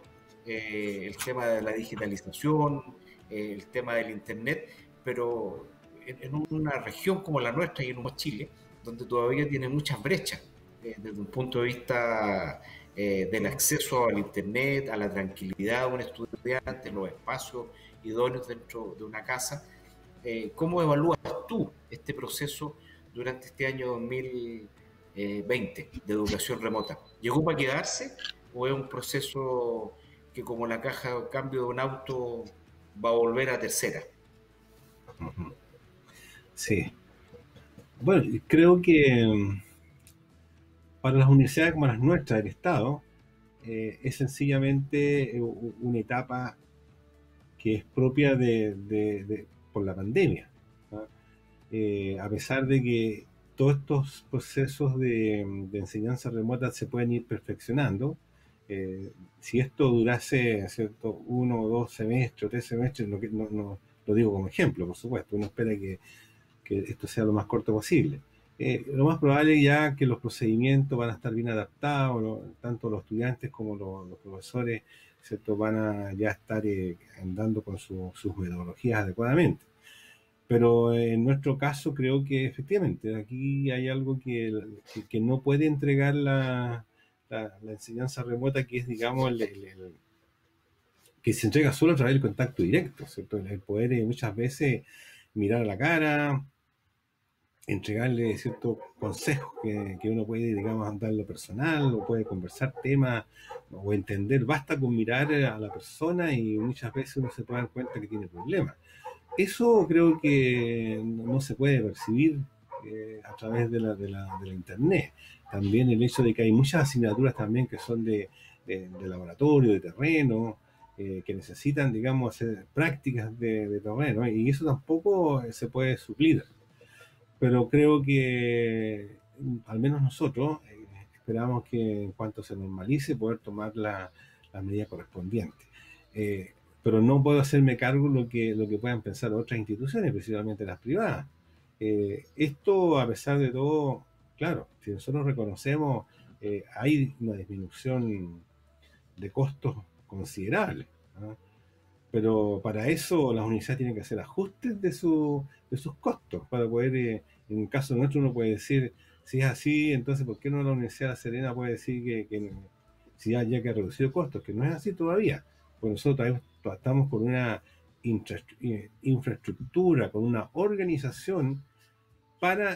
el tema de la digitalización, el tema del Internet, pero en una región como la nuestra y en Chile, donde todavía tiene muchas brechas desde un punto de vista del acceso al Internet, a la tranquilidad de un estudiante, los espacios idóneos dentro de una casa? ¿Cómo evalúas tú este proceso durante este año 2020 de educación remota? ¿Llegó para quedarse o es un proceso que, como la caja de cambio de un auto, va a volver a tercera? Sí. Bueno, creo que para las universidades como las nuestras del Estado, es sencillamente una etapa que es propia por la pandemia, ¿no? A pesar de que todos estos procesos de enseñanza remota se pueden ir perfeccionando, si esto durase, ¿cierto?, 1 o 2 semestres o 3 semestres, no lo digo como ejemplo, por supuesto, uno espera que esto sea lo más corto posible. Lo más probable ya que los procedimientos van a estar bien adaptados, tanto los estudiantes como los profesores, ¿cierto?, van a ya estar andando con sus metodologías adecuadamente. Pero en nuestro caso creo que efectivamente aquí hay algo que no puede entregar la enseñanza remota, que es, digamos, que se entrega solo a través del contacto directo, ¿cierto? El poder muchas veces mirar a la cara, entregarle ciertos consejos que uno puede, digamos, darle personal, o puede conversar temas, o entender, basta con mirar a la persona y muchas veces uno se puede dar cuenta que tiene problemas. Eso creo que no se puede percibir a través de la internet. También el hecho de que hay muchas asignaturas también que son de laboratorio, de terreno, que necesitan, digamos, hacer prácticas de terreno, y eso tampoco se puede suplir. Pero creo que al menos nosotros esperamos que en cuanto se normalice poder tomar las medidas correspondientes. Pero no puedo hacerme cargo lo que puedan pensar otras instituciones, principalmente las privadas. Esto, a pesar de todo, claro, si nosotros reconocemos, hay una disminución de costos considerables, ¿no? Pero para eso las universidades tienen que hacer ajustes de sus costos, para poder, en el caso nuestro uno puede decir, si es así, entonces ¿por qué no la Universidad de La Serena puede decir que si ya que ha reducido costos? Que no es así todavía, porque nosotros estamos con una infraestructura, con una organización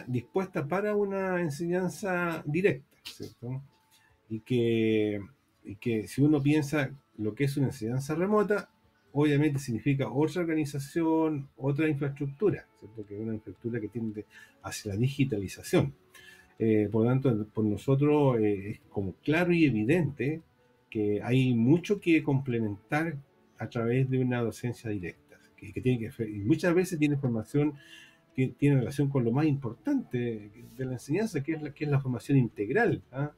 dispuesta para una enseñanza directa, ¿cierto? Y que si uno piensa lo que es una enseñanza remota, obviamente significa otra organización, otra infraestructura, ¿cierto? Que es una infraestructura que tiende hacia la digitalización. Por lo tanto, por nosotros es como claro y evidente que hay mucho que complementar a través de una docencia directa, que tiene que, y muchas veces tiene formación que tiene relación con lo más importante de la enseñanza, que es la formación integral, ¿ah?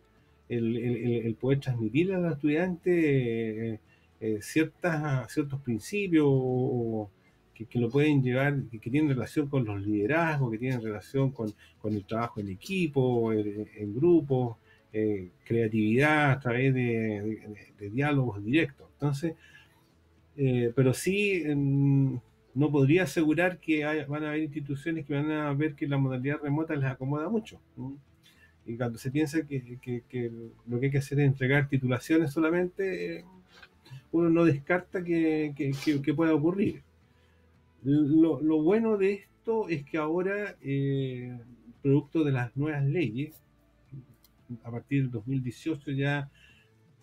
El poder transmitir al estudiante ciertos principios que lo pueden llevar, que tienen relación con los liderazgos, que tienen relación con el trabajo en equipo, en grupos, creatividad a través de diálogos directos. Entonces, pero sí, no podría asegurar que van a haber instituciones que van a ver que la modalidad remota les acomoda mucho, ¿no? Y cuando se piensa que lo que hay que hacer es entregar titulaciones solamente, uno no descarta que pueda ocurrir. Lo bueno de esto es que ahora, producto de las nuevas leyes, a partir del 2018 ya,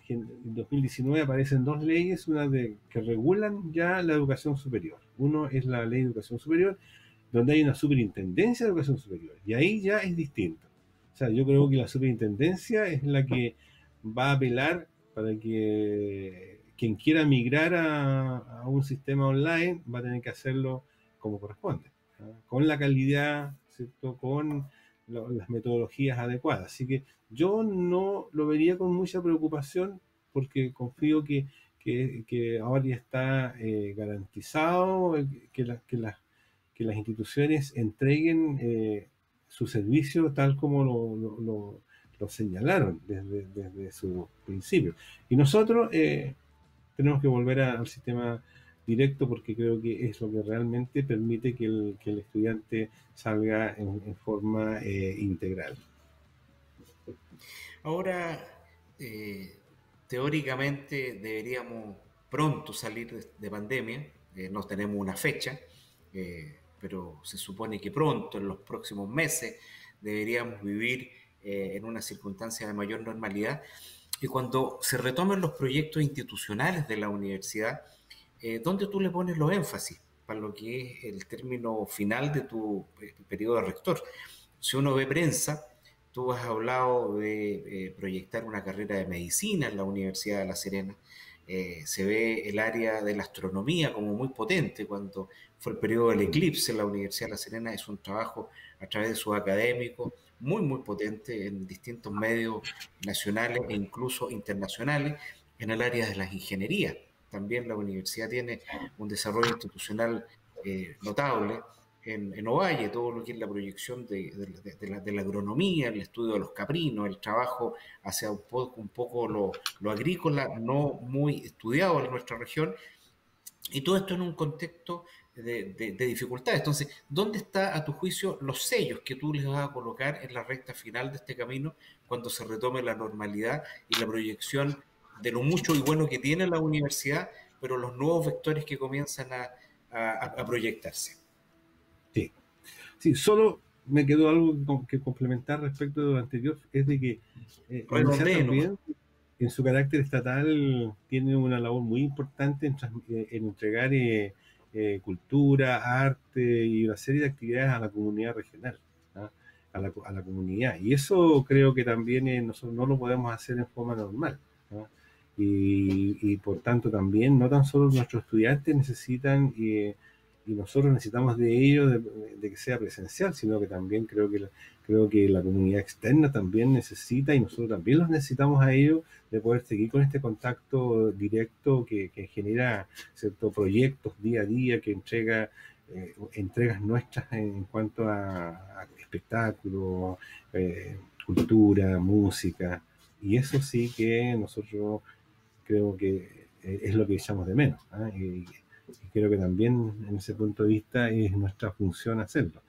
en 2019 aparecen dos leyes, una que regulan ya la educación superior. Uno es la Ley de Educación Superior, donde hay una superintendencia de educación superior, y ahí ya es distinto. O sea, yo creo que la superintendencia es la que va a velar para que quien quiera migrar a un sistema online va a tener que hacerlo como corresponde, ¿no? Con la calidad, ¿cierto? Con las metodologías adecuadas. Así que yo no lo vería con mucha preocupación, porque confío que ahora ya está garantizado que las instituciones entreguen su servicio tal como lo señalaron desde su principio. Y nosotros tenemos que volver al sistema directo, porque creo que es lo que realmente permite que el estudiante salga en forma integral. Ahora, teóricamente deberíamos pronto salir de pandemia, no tenemos una fecha, pero se supone que pronto, en los próximos meses, deberíamos vivir en una circunstancia de mayor normalidad. Y cuando se retomen los proyectos institucionales de la universidad, ¿dónde tú le pones los énfasis para lo que es el término final de tu periodo de rector? Si uno ve prensa, tú has hablado de proyectar una carrera de medicina en la Universidad de La Serena. Se ve el área de la astronomía como muy potente. Cuando fue el periodo del eclipse en la Universidad de La Serena, es un trabajo a través de sus académicos muy, muy potente en distintos medios nacionales e incluso internacionales. En el área de las ingenierías también la universidad tiene un desarrollo institucional notable. En Ovalle, todo lo que es la proyección de la agronomía, el estudio de los caprinos, el trabajo hacia un poco lo agrícola, no muy estudiado en nuestra región, y todo esto en un contexto de dificultades. Entonces, ¿dónde está, a tu juicio, los sellos que tú les vas a colocar en la recta final de este camino cuando se retome la normalidad y la proyección de lo mucho y bueno que tiene la universidad, pero los nuevos vectores que comienzan a proyectarse? Sí, solo me quedó algo que complementar respecto de lo anterior, es de que la universidad también, en su carácter estatal, tiene una labor muy importante en entregar cultura, arte y una serie de actividades a la comunidad regional, ¿ah? A la comunidad. Y eso creo que también nosotros no lo podemos hacer en forma normal, ¿ah? Y por tanto también, no tan solo nuestros estudiantes necesitan y nosotros necesitamos de ellos de que sea presencial, sino que también creo que la comunidad externa también necesita, y nosotros también los necesitamos a ellos, de poder seguir con este contacto directo que genera ciertos proyectos día a día, que entregas nuestras en cuanto a espectáculos, cultura, música, y eso sí que nosotros creo que es lo que echamos de menos, ¿eh? Y creo que también en ese punto de vista es nuestra función hacerlo.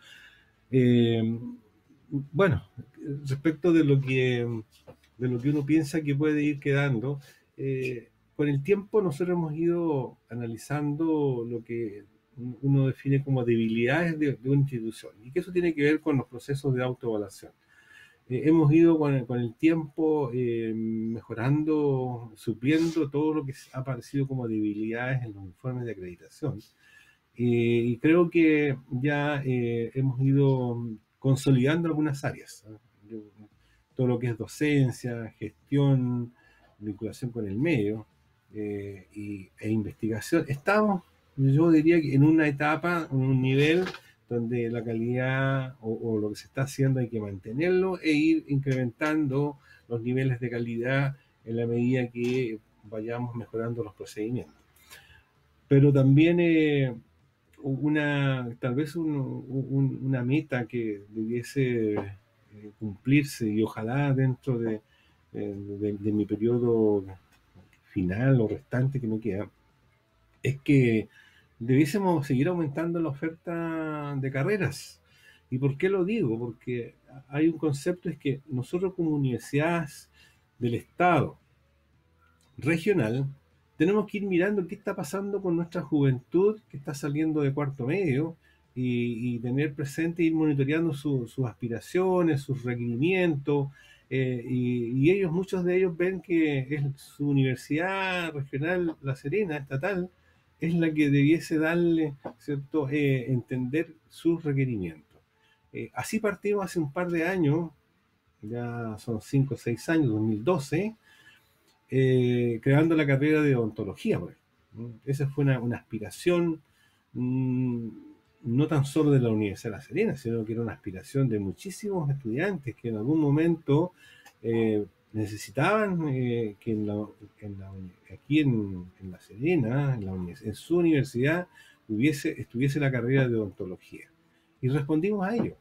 Bueno, respecto de lo que uno piensa que puede ir quedando, con el tiempo nosotros hemos ido analizando lo que uno define como debilidades de una institución, y que eso tiene que ver con los procesos de autoevaluación. Hemos ido con el tiempo mejorando, supliendo todo lo que ha aparecido como debilidades en los informes de acreditación. Y creo que ya hemos ido consolidando algunas áreas, ¿eh? Todo lo que es docencia, gestión, vinculación con el medio e investigación. Estamos, yo diría que en una etapa, en un nivel donde la calidad o lo que se está haciendo hay que mantenerlo e ir incrementando los niveles de calidad en la medida que vayamos mejorando los procedimientos. Pero también tal vez una meta que debiese cumplirse, y ojalá dentro de mi periodo final o restante que me queda, es que debiésemos seguir aumentando la oferta de carreras. ¿Y por qué lo digo? Porque hay un concepto, es que nosotros como universidades del Estado regional tenemos que ir mirando qué está pasando con nuestra juventud que está saliendo de cuarto medio, y tener presente, ir monitoreando sus aspiraciones, sus requerimientos, y ellos, muchos de ellos ven que su universidad regional, La Serena, estatal, es la que debiese darle, ¿cierto?, entender sus requerimientos. Así partimos hace un par de años, ya son 5 o 6 años, 2012, creando la carrera de odontología, por ejemplo. Esa fue una aspiración, no tan solo de la Universidad de La Serena, sino que era una aspiración de muchísimos estudiantes que en algún momento necesitaban que aquí en La Serena, en su universidad, estuviese la carrera de odontología. Y respondimos a ello,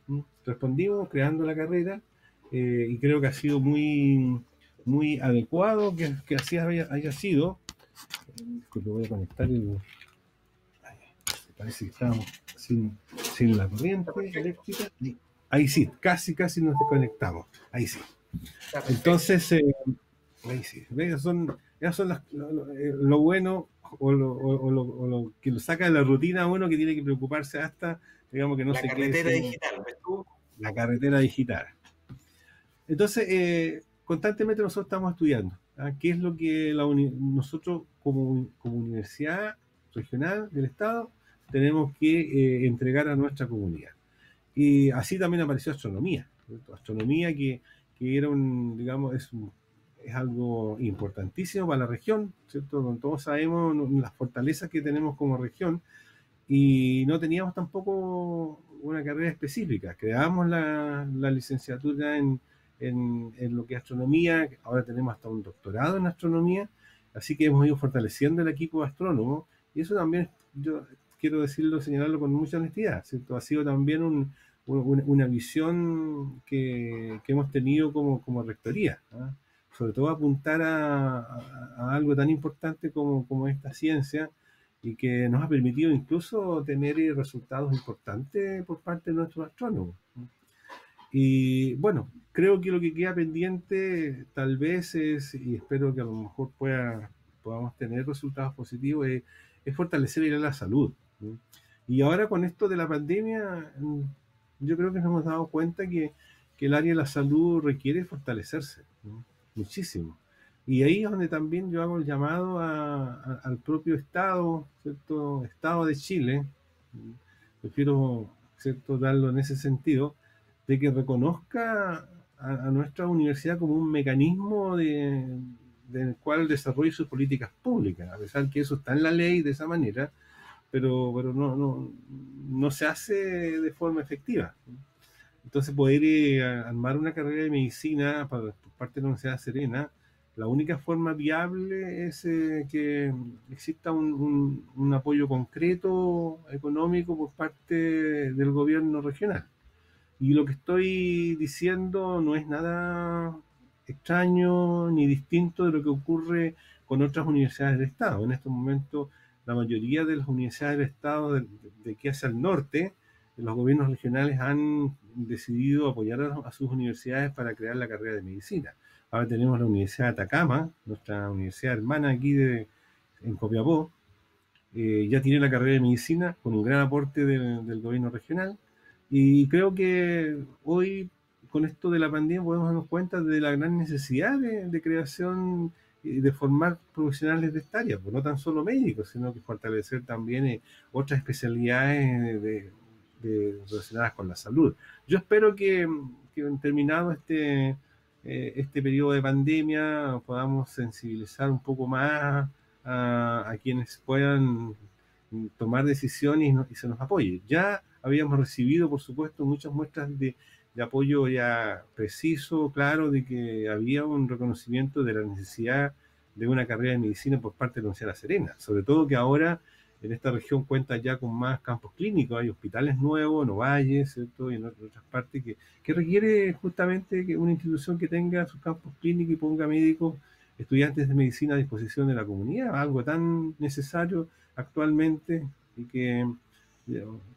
respondimos creando la carrera, y creo que ha sido muy adecuado que así haya sido. Disculpe, voy a conectar parece que estábamos sin la corriente eléctrica. Ahí sí, casi nos desconectamos. Ahí sí. Entonces, ahí sí. Esas son lo bueno o lo que lo saca de la rutina a uno, que tiene que preocuparse hasta, digamos, que no se quede. La carretera digital, ¿ves tú? La carretera digital. Entonces, constantemente nosotros estamos estudiando, ¿ah? ¿Qué es lo que nosotros como universidad regional del Estado tenemos que entregar a nuestra comunidad? Y así también apareció astronomía, ¿cierto? Astronomía que era es algo importantísimo para la región, ¿cierto? Todos sabemos las fortalezas que tenemos como región, y no teníamos tampoco una carrera específica. Creamos la licenciatura en lo que es astronomía, ahora tenemos hasta un doctorado en astronomía, así que hemos ido fortaleciendo el equipo de astrónomos, y eso también, yo quiero decirlo, señalarlo con mucha honestidad, ¿cierto? Ha sido también una visión que hemos tenido como rectoría, ¿eh? Sobre todo apuntar a algo tan importante como esta ciencia, y que nos ha permitido incluso tener resultados importantes por parte de nuestros astrónomos. Y bueno, creo que lo que queda pendiente tal vez es, y espero que a lo mejor podamos tener resultados positivos, es fortalecer la salud. Y ahora con esto de la pandemia, yo creo que nos hemos dado cuenta que el área de la salud requiere fortalecerse, ¿no? Muchísimo. Y ahí es donde también yo hago el llamado al propio Estado, ¿cierto? Estado de Chile, prefiero, ¿cierto?, darlo en ese sentido, de que reconozca a nuestra universidad como un mecanismo del cual desarrolle sus políticas públicas, a pesar que eso está en la ley de esa manera, pero no se hace de forma efectiva. Entonces, poder armar una carrera de medicina por parte de la Universidad de Serena, la única forma viable es que exista un apoyo concreto económico por parte del gobierno regional. Y lo que estoy diciendo no es nada extraño ni distinto de lo que ocurre con otras universidades del Estado. En estos momentos, la mayoría de las universidades del Estado de aquí hacia el norte, los gobiernos regionales han decidido apoyar a sus universidades para crear la carrera de medicina. Ahora tenemos la Universidad de Atacama, nuestra universidad hermana aquí en Copiapó, ya tiene la carrera de medicina con un gran aporte del gobierno regional. Y creo que hoy, con esto de la pandemia, podemos darnos cuenta de la gran necesidad de creación y de formar profesionales de esta área, pues no tan solo médicos, sino que fortalecer también otras especialidades relacionadas con la salud. Yo espero que terminado este periodo de pandemia podamos sensibilizar un poco más a quienes puedan tomar decisiones y se nos apoye. Ya habíamos recibido, por supuesto, muchas muestras de apoyo ya preciso, claro, de que había un reconocimiento de la necesidad de una carrera de medicina por parte de la Universidad de La Serena. Sobre todo que ahora en esta región cuenta ya con más campos clínicos, hay hospitales nuevos en Ovalle, ¿cierto? Y en otras partes que requiere justamente que una institución que tenga sus campos clínicos y ponga médicos, estudiantes de medicina a disposición de la comunidad, algo tan necesario actualmente y que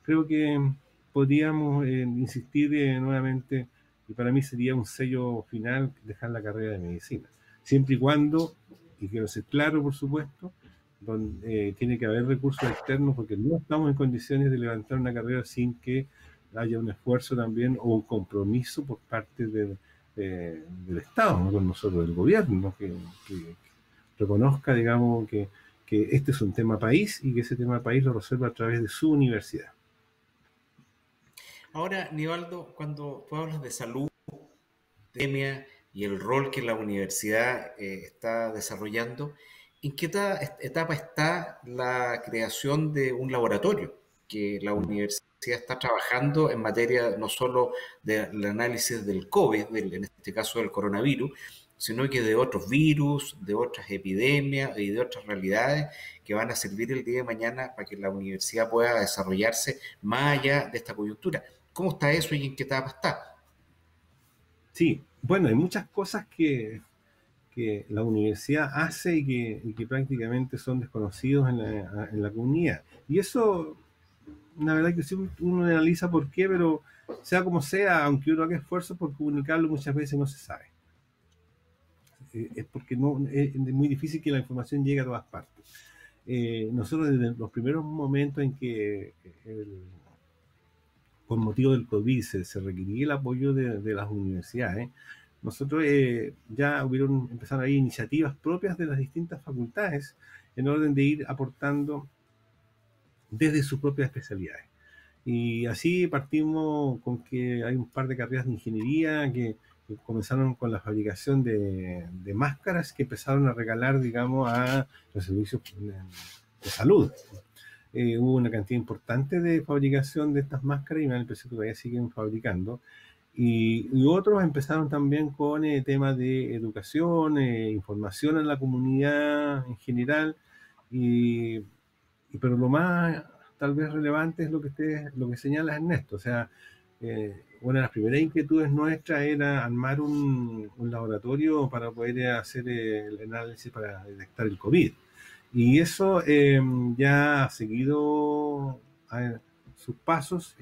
creo que podríamos insistir nuevamente, y para mí sería un sello final dejar la carrera de medicina, siempre y cuando, y quiero ser claro por supuesto, donde tiene que haber recursos externos porque no estamos en condiciones de levantar una carrera sin que haya un esfuerzo también o un compromiso por parte del Estado, no con nosotros, del gobierno, que reconozca, digamos, que este es un tema país y que ese tema país lo resuelva a través de su universidad. Ahora, Nivaldo, cuando tú hablas de salud, pandemia y el rol que la universidad está desarrollando, ¿en qué etapa está la creación de un laboratorio que la universidad está trabajando en materia no solo del análisis del COVID, en este caso del coronavirus, sino que de otros virus, de otras epidemias y de otras realidades que van a servir el día de mañana para que la universidad pueda desarrollarse más allá de esta coyuntura? ¿Cómo está eso y en qué etapa está? Sí, bueno, hay muchas cosas que la universidad hace y que prácticamente son desconocidos en la comunidad. Y eso, la verdad que si uno analiza por qué, pero sea como sea, aunque uno haga esfuerzos por comunicarlo, muchas veces no se sabe. Es porque es muy difícil que la información llegue a todas partes. Nosotros desde los primeros momentos en que con motivo del COVID se requería el apoyo de las universidades, nosotros ya empezaron a haber iniciativas propias de las distintas facultades en orden de ir aportando desde sus propias especialidades. Y así partimos con que hay un par de carreras de ingeniería que comenzaron con la fabricación de máscaras que empezaron a regalar, digamos, a los servicios de salud. Hubo una cantidad importante de fabricación de estas máscaras y me parece que todavía siguen fabricando. Y otros empezaron también con temas de educación, información a la comunidad en general, pero lo más tal vez relevante es lo que señala Ernesto. O sea, una de las primeras inquietudes nuestras era armar un laboratorio para poder hacer el análisis para detectar el COVID. Y eso ya ha seguido sus pasos.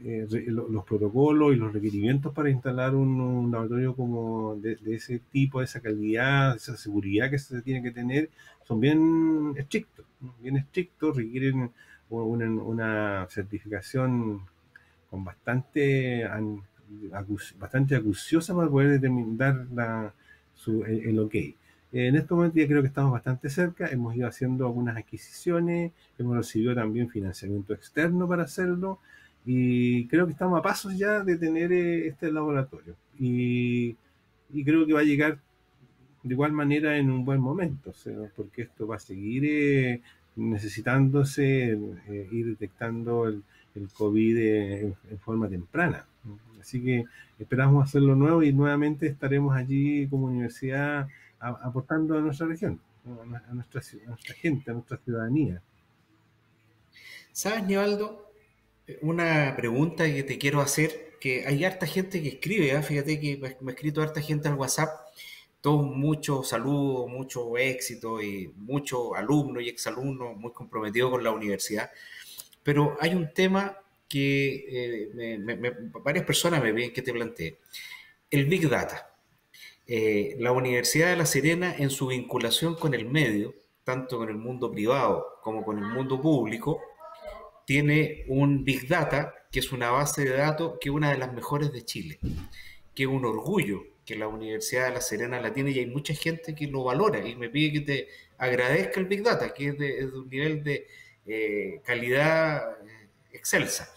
Los protocolos y los requerimientos para instalar un laboratorio como de ese tipo, de esa calidad, de esa seguridad que se tiene que tener, son bien estrictos, requieren una certificación con bastante acuciosa para poder determinar el ok. En este momento ya creo que estamos bastante cerca, hemos ido haciendo algunas adquisiciones, hemos recibido también financiamiento externo para hacerlo, y creo que estamos a pasos ya de tener este laboratorio. Y creo que va a llegar de igual manera en un buen momento, o sea, porque esto va a seguir necesitándose ir detectando el COVID en forma temprana. Así que esperamos hacerlo nuevo y nuevamente estaremos allí como universidad aportando a nuestra región, a nuestra gente, a nuestra ciudadanía. ¿Sabes, Nivaldo? Una pregunta que te quiero hacer, que hay harta gente que escribe, ¿eh? Fíjate que me ha escrito harta gente al WhatsApp, todos muchos saludos, mucho éxito y muchos alumnos y exalumnos muy comprometidos con la universidad. Pero hay un tema que varias personas me piden que te plantee. El Big Data. La Universidad de La Serena, en su vinculación con el medio, tanto con el mundo privado como con el mundo público, tiene un Big Data, que es una base de datos que es una de las mejores de Chile, que es un orgullo que la Universidad de La Serena la tiene, y hay mucha gente que lo valora y me pide que te agradezca el Big Data, que es de un nivel de calidad excelsa.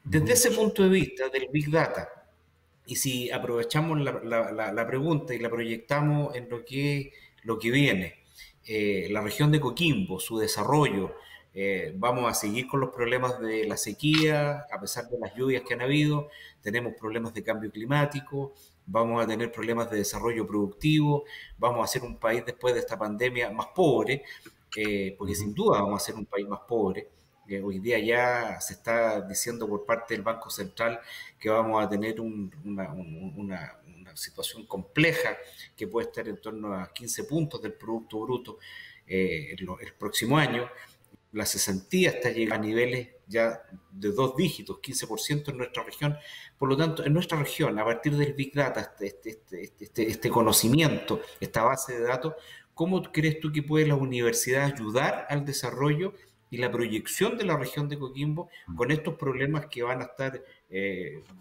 Desde ese punto de vista del Big Data, y si aprovechamos la pregunta y la proyectamos en lo que viene, la región de Coquimbo, su desarrollo, vamos a seguir con los problemas de la sequía, a pesar de las lluvias que han habido, tenemos problemas de cambio climático, vamos a tener problemas de desarrollo productivo, vamos a ser un país después de esta pandemia más pobre, porque sin duda vamos a ser un país más pobre. Hoy día ya se está diciendo por parte del Banco Central que vamos a tener una situación compleja, que puede estar en torno a 15 puntos del Producto Bruto el próximo año. La cesantía está llegando a niveles ya de 2 dígitos, 15% en nuestra región. Por lo tanto, en nuestra región, a partir del Big Data, este conocimiento, esta base de datos, ¿cómo crees tú que puede la universidad ayudar al desarrollo y la proyección de la región de Coquimbo con estos problemas que van a estar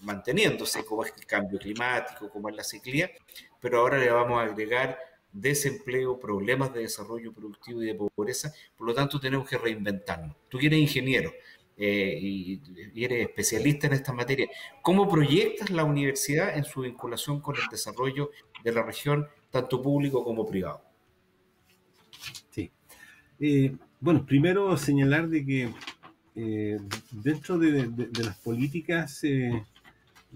manteniéndose, como es el cambio climático, como es la sequía, pero ahora le vamos a agregar desempleo, problemas de desarrollo productivo y de pobreza? Por lo tanto, tenemos que reinventarnos. Tú que eres ingeniero y eres especialista en esta materia, ¿cómo proyectas la universidad en su vinculación con el desarrollo de la región, tanto público como privado? Sí. Bueno, primero señalar de que dentro de las políticas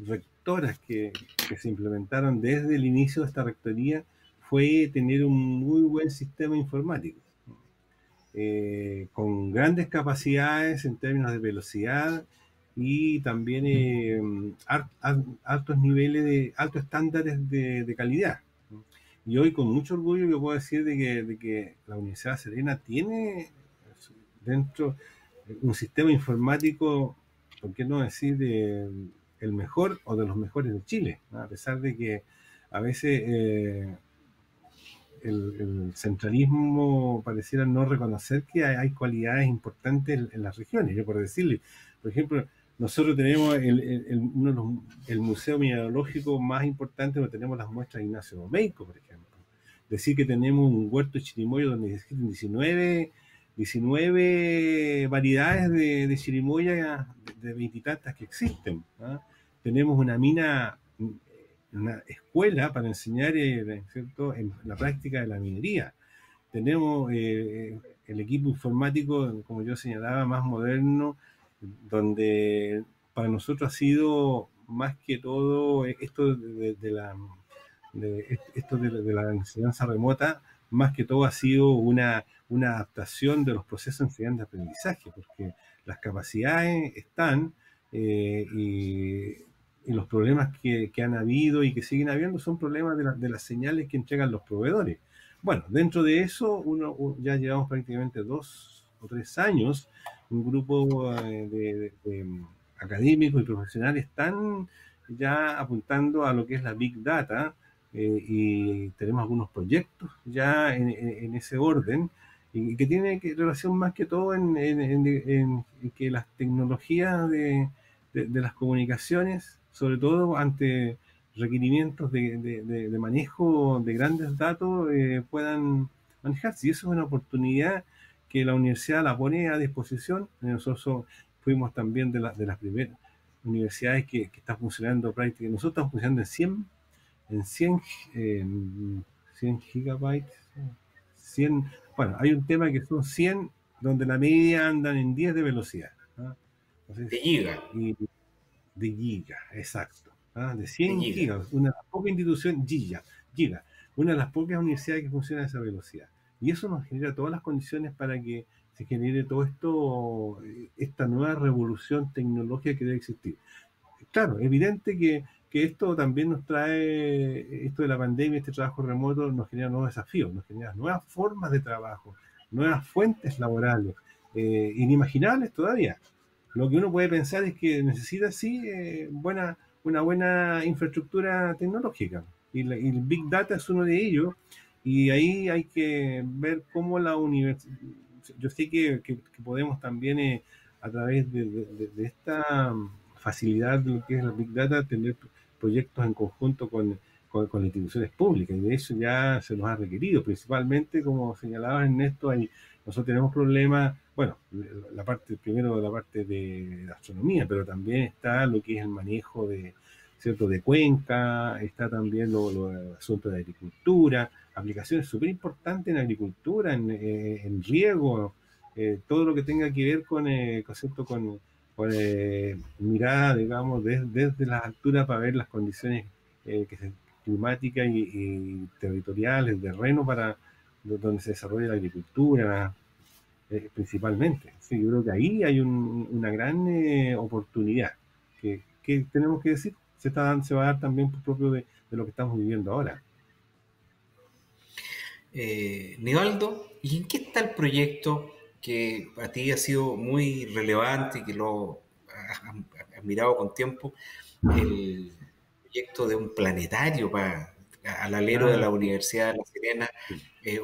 rectoras que se implementaron desde el inicio de esta rectoría fue tener un muy buen sistema informático, con grandes capacidades en términos de velocidad y también altos niveles, altos estándares de calidad. Y hoy con mucho orgullo yo puedo decir de que la Universidad de Serena tiene dentro un sistema informático, ¿por qué no decir el mejor o de los mejores de Chile? ¿No? A pesar de que a veces el centralismo pareciera no reconocer que hay cualidades importantes en las regiones. Yo por decirle, por ejemplo, nosotros tenemos el museo mineralógico más importante, donde tenemos las muestras de Ignacio Domeyko, por ejemplo. Decir que tenemos un huerto de chirimoya donde existen 19 variedades de chirimoya de veintitantas que existen, ¿no? Tenemos una mina, una escuela para enseñar ¿cierto?, en la práctica de la minería. Tenemos el equipo informático, como yo señalaba, más moderno, donde para nosotros ha sido más que todo esto de la enseñanza remota, más que todo ha sido una adaptación de los procesos de enseñanza-aprendizaje, porque las capacidades están y los problemas que han habido y que siguen habiendo son problemas de las señales que entregan los proveedores. Bueno, dentro de eso, ya llevamos prácticamente 2 o 3 años, un grupo de académicos y profesionales están ya apuntando a lo que es la Big Data, y tenemos algunos proyectos ya en ese orden, y que tiene relación más que todo en que las tecnologías de las comunicaciones, sobre todo ante requerimientos de manejo de grandes datos, puedan manejarse. Y eso es una oportunidad que la universidad la pone a disposición. Nosotros fuimos también de las primeras universidades que está funcionando prácticamente. Nosotros estamos funcionando en 100 gigabytes, 100, bueno, hay un tema que son 100, donde la media andan en 10 de velocidad. ¿Ah? Entonces, De giga. y de giga, exacto. ¿Ah? De De 100 giga. gigas, una de las pocas instituciones, giga, una de las pocas universidades que funciona a esa velocidad. Y eso nos genera todas las condiciones para que se genere todo esto, esta nueva revolución tecnológica que debe existir. Claro, evidente que esto también nos trae, esto de la pandemia, este trabajo remoto, nos genera nuevos desafíos, nos genera nuevas formas de trabajo, nuevas fuentes laborales, inimaginables todavía. Lo que uno puede pensar es que necesita, sí, una buena infraestructura tecnológica. Y el Big Data es uno de ellos. Y ahí hay que ver cómo la universidad... Yo sé que podemos también, a través de esta facilidad de lo que es el Big Data, tener proyectos en conjunto con las instituciones públicas. Y de eso ya se nos ha requerido. Principalmente, como señalaba Ernesto, nosotros tenemos problemas, bueno, primero la parte de astronomía, pero también está lo que es el manejo ¿cierto?, de cuenca, está también los asuntos de agricultura, aplicaciones súper importantes en agricultura, en riego, todo lo que tenga que ver ¿cierto?, con mirada, digamos, desde las alturas para ver las condiciones climáticas y territoriales, de terreno para donde se desarrolla la agricultura, principalmente. Sí, yo creo que ahí hay una gran oportunidad que tenemos que decir, se va a dar también por propio de lo que estamos viviendo ahora. Nivaldo, ¿y en qué está el proyecto que a ti ha sido muy relevante y que lo has mirado con tiempo? El proyecto de un planetario al alero de la Universidad de La Serena,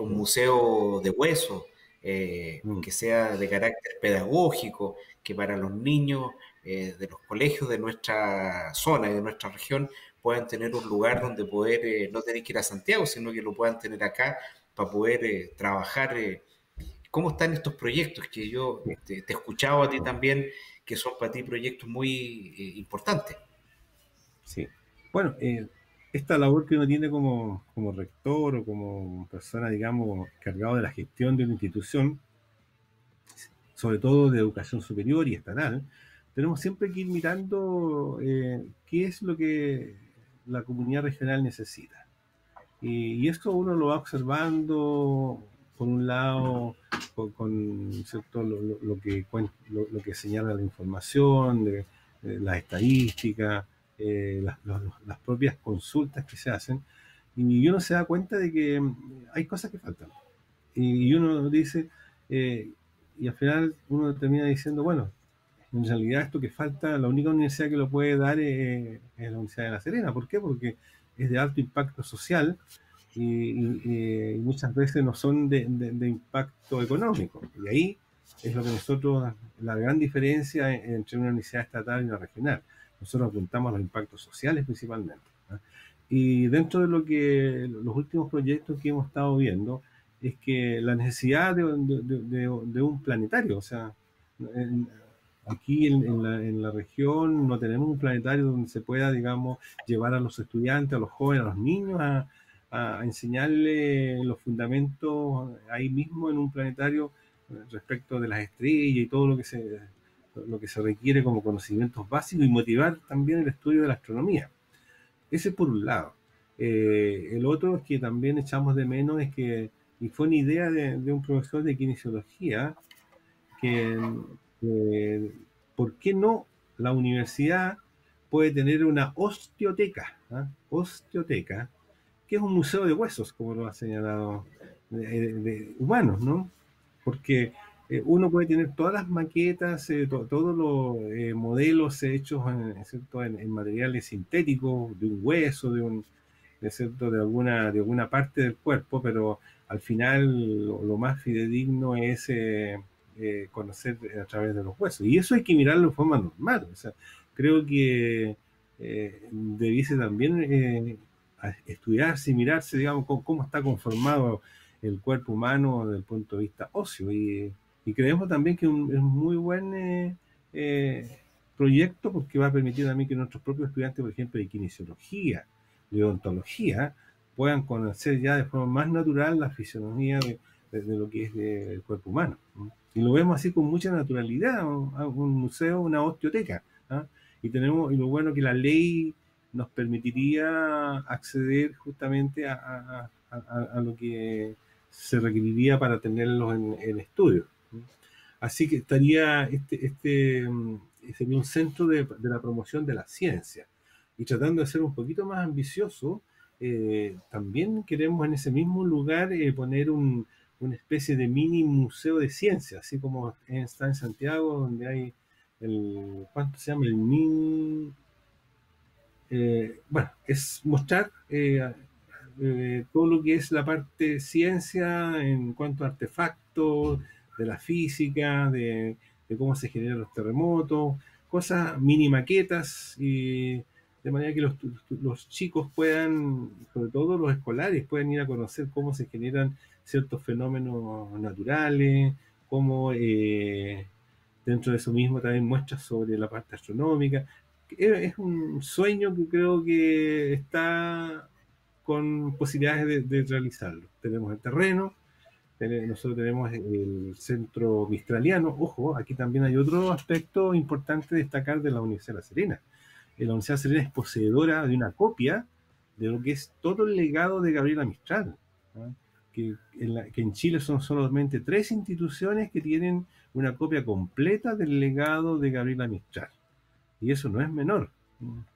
un museo de huesos, que sea de carácter pedagógico, que para los niños de los colegios de nuestra zona y de nuestra región puedan tener un lugar donde poder no tener que ir a Santiago, sino que lo puedan tener acá para poder trabajar. ¿Cómo están estos proyectos? Que yo te he escuchado a ti también, que son para ti proyectos muy importantes. Sí. Bueno, esta labor que uno tiene como rector o como persona, digamos, cargado de la gestión de una institución, sobre todo de educación superior y estatal, tenemos siempre que ir mirando qué es lo que la comunidad regional necesita. Y esto uno lo va observando, por un lado, ¿cierto?, lo que señala la información, de las estadísticas, las propias consultas que se hacen, y uno se da cuenta de que hay cosas que faltan. Y uno dice, y al final uno termina diciendo, bueno, en realidad esto que falta, la única universidad que lo puede dar es la Universidad de La Serena. ¿Por qué? Porque es de alto impacto social y muchas veces no son de impacto económico. Y ahí es lo que nosotros, la gran diferencia entre una universidad estatal y una regional. Nosotros apuntamos a los impactos sociales principalmente, ¿no? Y dentro de los últimos proyectos que hemos estado viendo, es que la necesidad de un planetario, o sea, aquí en la región no tenemos un planetario donde se pueda, digamos, llevar a los estudiantes, a los jóvenes, a los niños a enseñarle los fundamentos ahí mismo en un planetario respecto de las estrellas y todo lo que se requiere como conocimientos básicos, y motivar también el estudio de la astronomía. Ese por un lado. El otro es que también echamos de menos, y fue una idea de un profesor de kinesiología, que ¿por qué no la universidad puede tener una osteoteca? Osteoteca, que es un museo de huesos, como lo ha señalado, de humanos, ¿no? Porque uno puede tener todas las maquetas, todos los modelos hechos en materiales sintéticos, de un hueso, de alguna parte del cuerpo, pero al final lo más fidedigno es conocer a través de los huesos. Y eso hay que mirarlo de forma normal. O sea, creo que debiese también estudiarse y mirarse, digamos, cómo está conformado el cuerpo humano desde el punto de vista óseo. Y creemos también que es un muy buen proyecto, porque va a permitir también que nuestros propios estudiantes, por ejemplo, de kinesiología, de odontología, puedan conocer ya de forma más natural la fisionomía de lo que es el cuerpo humano. Y lo vemos así con mucha naturalidad, un museo, una osteoteca. ¿Ah? Y lo bueno que la ley nos permitiría acceder justamente a lo que se requeriría para tenerlos en estudio. Así que sería un centro de la promoción de la ciencia. Y tratando de ser un poquito más ambicioso, también queremos en ese mismo lugar poner una especie de mini museo de ciencia, así como está en Santiago, donde hay ¿cuánto se llama? El MIN. Bueno, es mostrar todo lo que es la parte ciencia en cuanto a artefactos, de la física, de cómo se generan los terremotos, cosas mini maquetas, y de manera que los chicos puedan, sobre todo los escolares, puedan ir a conocer cómo se generan ciertos fenómenos naturales, cómo dentro de eso mismo también muestras sobre la parte astronómica. Es un sueño que creo que está con posibilidades de realizarlo. Tenemos el terreno, nosotros tenemos el centro mistraliano. Ojo, aquí también hay otro aspecto importante de destacar de la Universidad de La Serena. La Universidad de La Serena es poseedora de una copia de lo que es todo el legado de Gabriela Mistral, ¿no? que en Chile son solamente 3 instituciones que tienen una copia completa del legado de Gabriela Mistral. Y eso no es menor.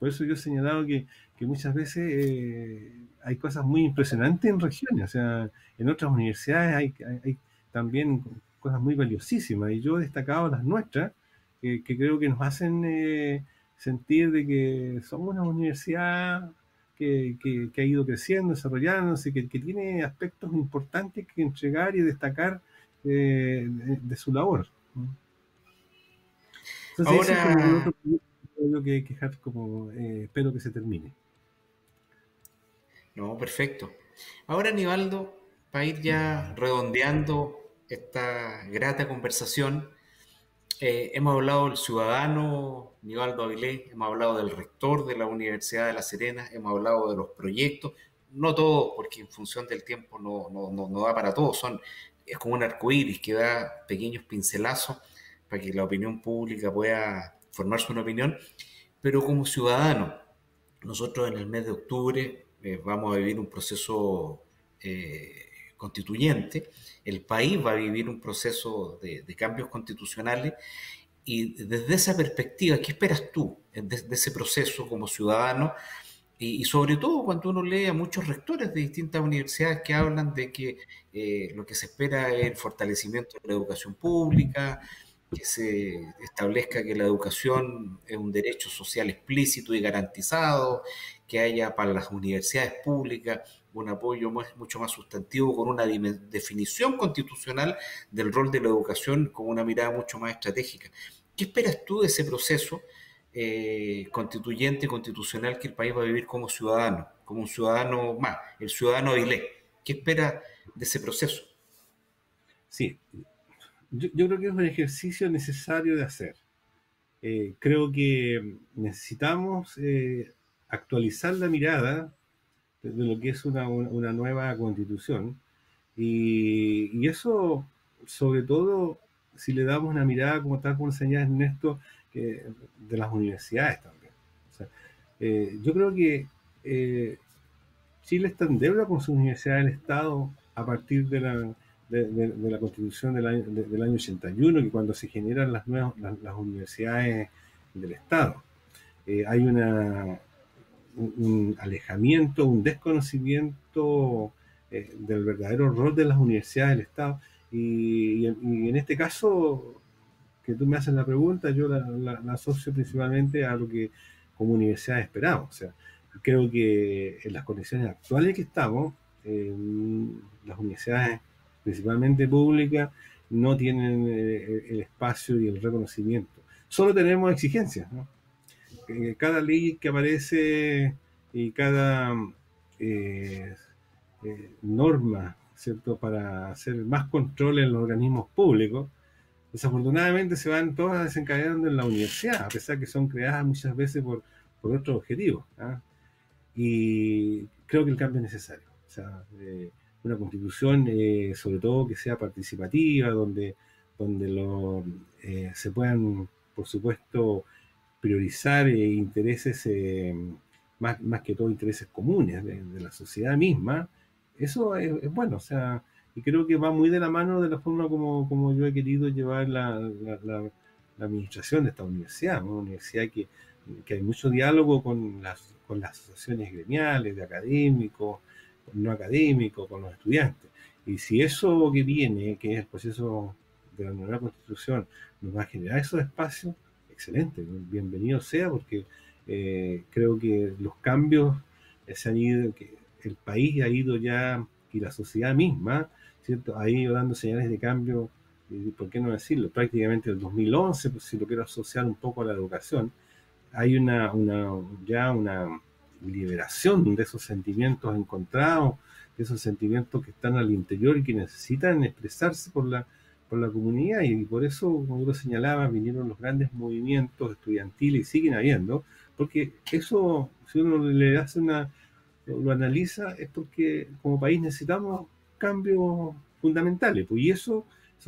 Por eso yo he señalado que muchas veces hay cosas muy impresionantes en regiones. O sea, en otras universidades hay también cosas muy valiosísimas. Y yo he destacado las nuestras, que creo que nos hacen sentir de que somos una universidad que ha ido creciendo, desarrollándose, que tiene aspectos importantes que entregar y destacar de su labor. Entonces, ese es como el Ahora, otro proyecto que dejar como espero que se termine. no, perfecto. Ahora, Nivaldo, para ir ya redondeando esta grata conversación, hemos hablado del ciudadano Nivaldo Avilés, hemos hablado del rector de la Universidad de La Serena, hemos hablado de los proyectos, no todos, porque en función del tiempo no da para todos, es como un arcoíris que da pequeños pincelazos para que la opinión pública pueda formarse una opinión, pero como ciudadano, nosotros en el mes de octubre vamos a vivir un proceso constituyente, el país va a vivir un proceso de cambios constitucionales, y desde esa perspectiva, ¿qué esperas tú de ese proceso como ciudadano? Y sobre todo cuando uno lee a muchos rectores de distintas universidades que hablan de que lo que se espera es el fortalecimiento de la educación pública, que se establezca que la educación es un derecho social explícito y garantizado, que haya para las universidades públicas un apoyo mucho más sustantivo con una definición constitucional del rol de la educación con una mirada mucho más estratégica. ¿Qué esperas tú de ese proceso constituyente, constitucional que el país va a vivir como ciudadano, como un ciudadano más, el ciudadano Avilés? ¿Qué espera de ese proceso? Sí, yo creo que es un ejercicio necesario de hacer. Creo que necesitamos actualizar la mirada de lo que es una nueva constitución, y eso, sobre todo, si le damos una mirada, como tal como señala Ernesto, de las universidades también. O sea, yo creo que Chile está en deuda con sus universidades del Estado a partir de la Constitución del año 81, que cuando se generan las universidades del Estado. Hay un alejamiento, un desconocimiento del verdadero rol de las universidades del Estado. Y en este caso, que tú me haces la pregunta, yo la asocio principalmente a lo que como universidad esperamos. O sea, creo que en las condiciones actuales que estamos, las universidades, principalmente públicas, no tienen el espacio y el reconocimiento. Solo tenemos exigencias, ¿no? cada ley que aparece y cada eh, norma, ¿cierto?, para hacer más control en los organismos públicos, desafortunadamente se van todas desencadenando en la universidad, a pesar que son creadas muchas veces por otros objetivos. ¿Ah? Y creo que el cambio es necesario. O sea, una constitución, sobre todo que sea participativa, donde se puedan, por supuesto, priorizar intereses, más que todo intereses comunes de la sociedad misma. Eso es bueno, o sea, y creo que va muy de la mano de la forma como yo he querido llevar la administración de esta universidad, ¿no? Una universidad que hay mucho diálogo con las asociaciones gremiales, de académicos, no académicos, con los estudiantes. Y si eso que viene, que es el proceso de la nueva constitución, nos va a generar esos espacios, excelente, bienvenido sea, porque creo que los cambios se han ido, que el país ha ido ya, y la sociedad misma, ¿cierto?, ha ido dando señales de cambio, ¿por qué no decirlo? Prácticamente el 2011, pues, si lo quiero asociar un poco a la educación, hay ya una liberación de esos sentimientos encontrados, de esos sentimientos que están al interior y que necesitan expresarse por la comunidad, y por eso, como yo lo señalaba, vinieron los grandes movimientos estudiantiles y siguen habiendo, porque eso, si uno le hace lo analiza, es porque como país necesitamos cambios fundamentales, pues, y esos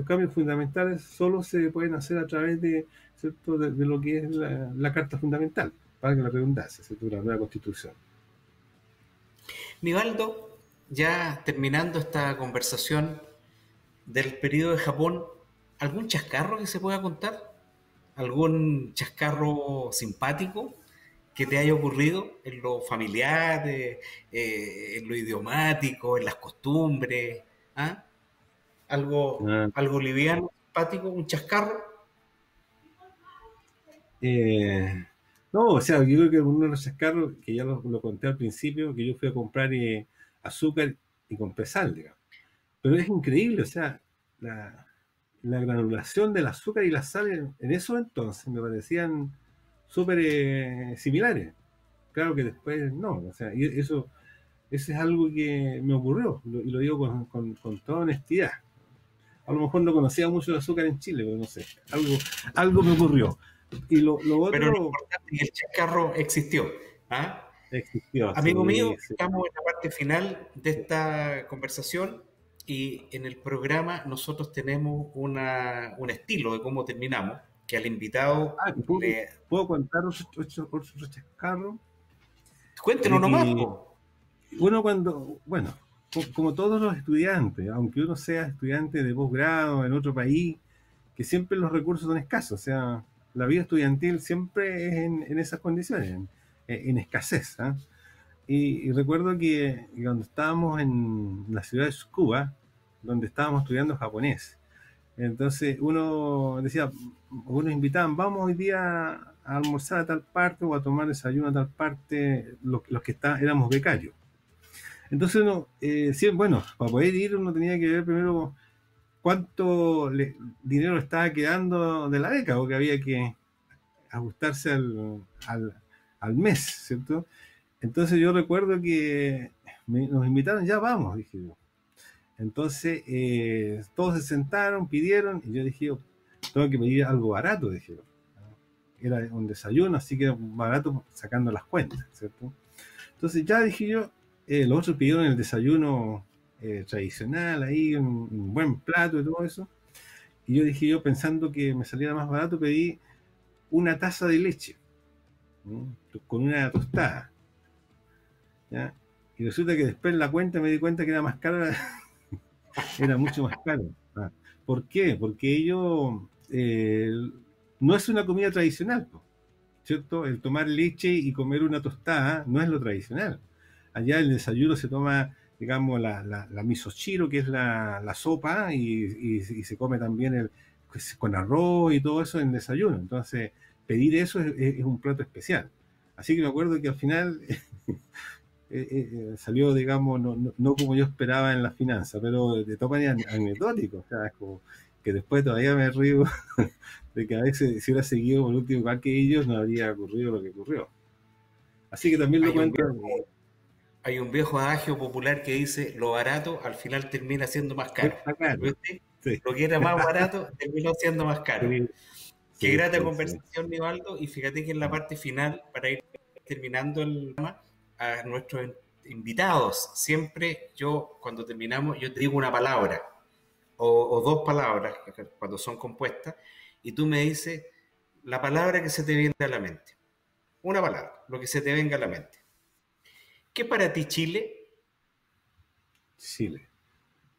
cambios fundamentales solo se pueden hacer a través ¿cierto?, de lo que es la Carta Fundamental, para que la redundancia, ¿cierto?, la nueva Constitución. Nivaldo, ya terminando esta conversación del periodo de Japón, ¿algún chascarro que se pueda contar? ¿Algún chascarro simpático que te haya ocurrido en lo familiar, en lo idiomático, en las costumbres? ¿Ah? Ah, ¿Algo liviano, simpático, un chascarro? no, o sea, yo creo que uno de los chascarros, que ya lo conté al principio, que yo fui a comprar azúcar y compré sal, digamos. Pero es increíble, o sea, la granulación del azúcar y la sal en esos entonces me parecían súper similares. Claro que después no, o sea, y eso es algo que me ocurrió, y lo digo con toda honestidad. A lo mejor no conocía mucho el azúcar en Chile, pero no sé, algo me ocurrió. Y lo Pero lo otro importante es que el chascarro existió. ¿Ah? existió, Amigo mío, sí, sí. estamos en la parte final de esta conversación y en el programa nosotros tenemos un estilo de cómo terminamos, que al invitado le... ¿Puedo contar otro chascarro? Cuéntenos De nomás, que po. uno bueno, como todos los estudiantes, aunque uno sea estudiante de posgrado en otro país, que siempre los recursos son escasos, o sea, la vida estudiantil siempre es en esas condiciones, en escasez. ¿Ah? Y recuerdo que cuando estábamos en la ciudad de Tsukuba, donde estábamos estudiando japonés, entonces uno decía, unos invitaban, vamos hoy día a almorzar a tal parte o a tomar desayuno a tal parte, los que éramos becarios. Entonces uno, sí, bueno, para poder ir uno tenía que ver primero cuánto dinero estaba quedando de la beca, porque había que ajustarse al mes, ¿cierto? Entonces yo recuerdo que nos invitaron, ya vamos, dije yo. Entonces todos se sentaron, pidieron, y yo dije, tengo que pedir algo barato, dije yo. Era un desayuno, así que era barato sacando las cuentas, ¿cierto? Entonces ya dije yo, los otros pidieron el desayuno tradicional, ahí un buen plato y todo eso. Y yo dije yo, pensando que me saliera más barato, pedí una taza de leche, ¿no?, con una tostada. ¿Ya? Y resulta que después en la cuenta me di cuenta que era más caro, era mucho más caro. ¿Ah? ¿Por qué? Porque ellos no es una comida tradicional, ¿cierto? El tomar leche y comer una tostada no es lo tradicional. Allá el desayuno se toma, digamos, la misochiro, que es la sopa, y se come también con arroz y todo eso en desayuno. Entonces, pedir eso es un plato especial. Así que me acuerdo que al final salió, digamos, no como yo esperaba en la finanza, pero de todas maneras anecdótico. O sea, es como, que después todavía me río de que a veces si hubiera seguido por último igual que ellos no habría ocurrido lo que ocurrió. Así que también lo cuento. Hay un viejo adagio popular que dice, lo barato al final termina siendo más caro. ¿Viste? Sí. Lo que era más barato terminó siendo más caro. Sí. Qué grata conversación, Nivaldo, y fíjate que en la parte final, para ir terminando el programa, a nuestros invitados, siempre yo, cuando terminamos, yo te digo una palabra, o dos palabras, cuando son compuestas, y tú me dices la palabra que se te viene a la mente. Una palabra, lo que se te venga a la mente. ¿Qué para ti Chile? Chile,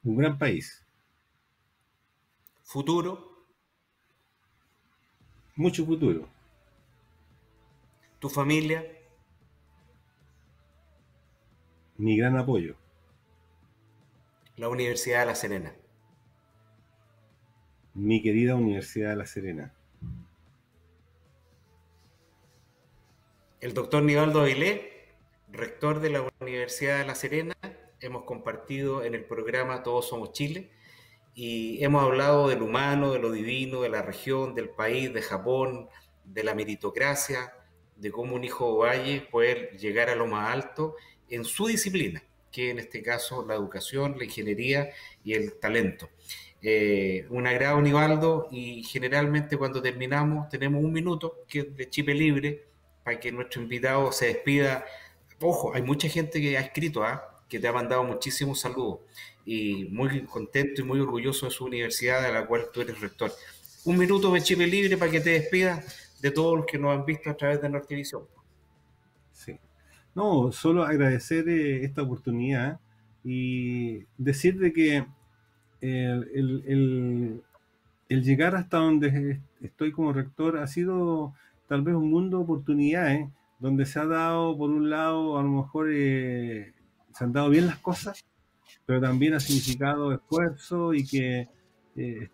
un gran país. Futuro. Mucho futuro. ¿Tu familia? Mi gran apoyo. La Universidad de La Serena. Mi querida Universidad de La Serena. El doctor Nivaldo Avilés, rector de la Universidad de La Serena. Hemos compartido en el programa Todos Somos Chile y hemos hablado del humano, de lo divino, de la región, del país, de Japón, de la meritocracia, de cómo un hijo de Valle puede llegar a lo más alto en su disciplina, que en este caso la educación, la ingeniería y el talento. Un agrado, Nivaldo, y generalmente cuando terminamos tenemos un minuto que es de Chile Libre para que nuestro invitado se despida. Ojo, hay mucha gente que ha escrito, que te ha mandado muchísimos saludos y muy contento y muy orgulloso de su universidad de la cual tú eres rector. Un minuto de Chile Libre para que te despidas de todos los que nos han visto a través de Nortivisión. Sí. No, solo agradecer esta oportunidad y decir de que el llegar hasta donde estoy como rector ha sido tal vez un mundo de oportunidades donde se ha dado, por un lado, a lo mejor se han dado bien las cosas, pero también ha significado esfuerzo y que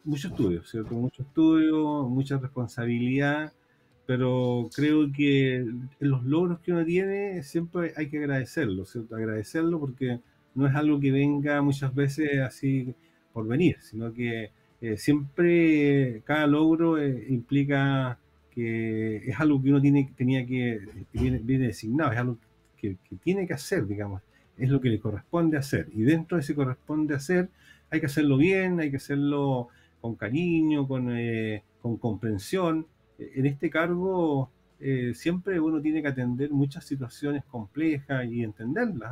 mucho estudio, ¿cierto? Mucho estudio, mucha responsabilidad, pero creo que los logros que uno tiene siempre hay que agradecerlo, ¿cierto? Agradecerlo porque no es algo que venga muchas veces así por venir, sino que siempre cada logro implica que es algo que uno viene designado, es algo que tiene que hacer, digamos, es lo que le corresponde hacer, y dentro de ese corresponde hacer hay que hacerlo bien, hay que hacerlo con cariño, con comprensión. En este cargo siempre uno tiene que atender muchas situaciones complejas y entenderlas,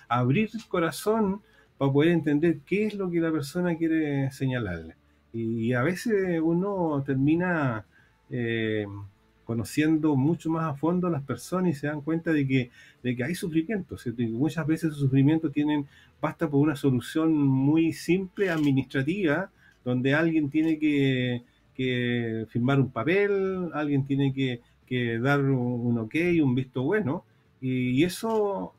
abrir el corazón para poder entender qué es lo que la persona quiere señalarle, y a veces uno termina conociendo mucho más a fondo a las personas y se dan cuenta de que hay sufrimiento, ¿cierto? Y muchas veces esos sufrimientos basta por una solución muy simple, administrativa, donde alguien tiene que firmar un papel, alguien tiene que dar un ok, un visto bueno, y eso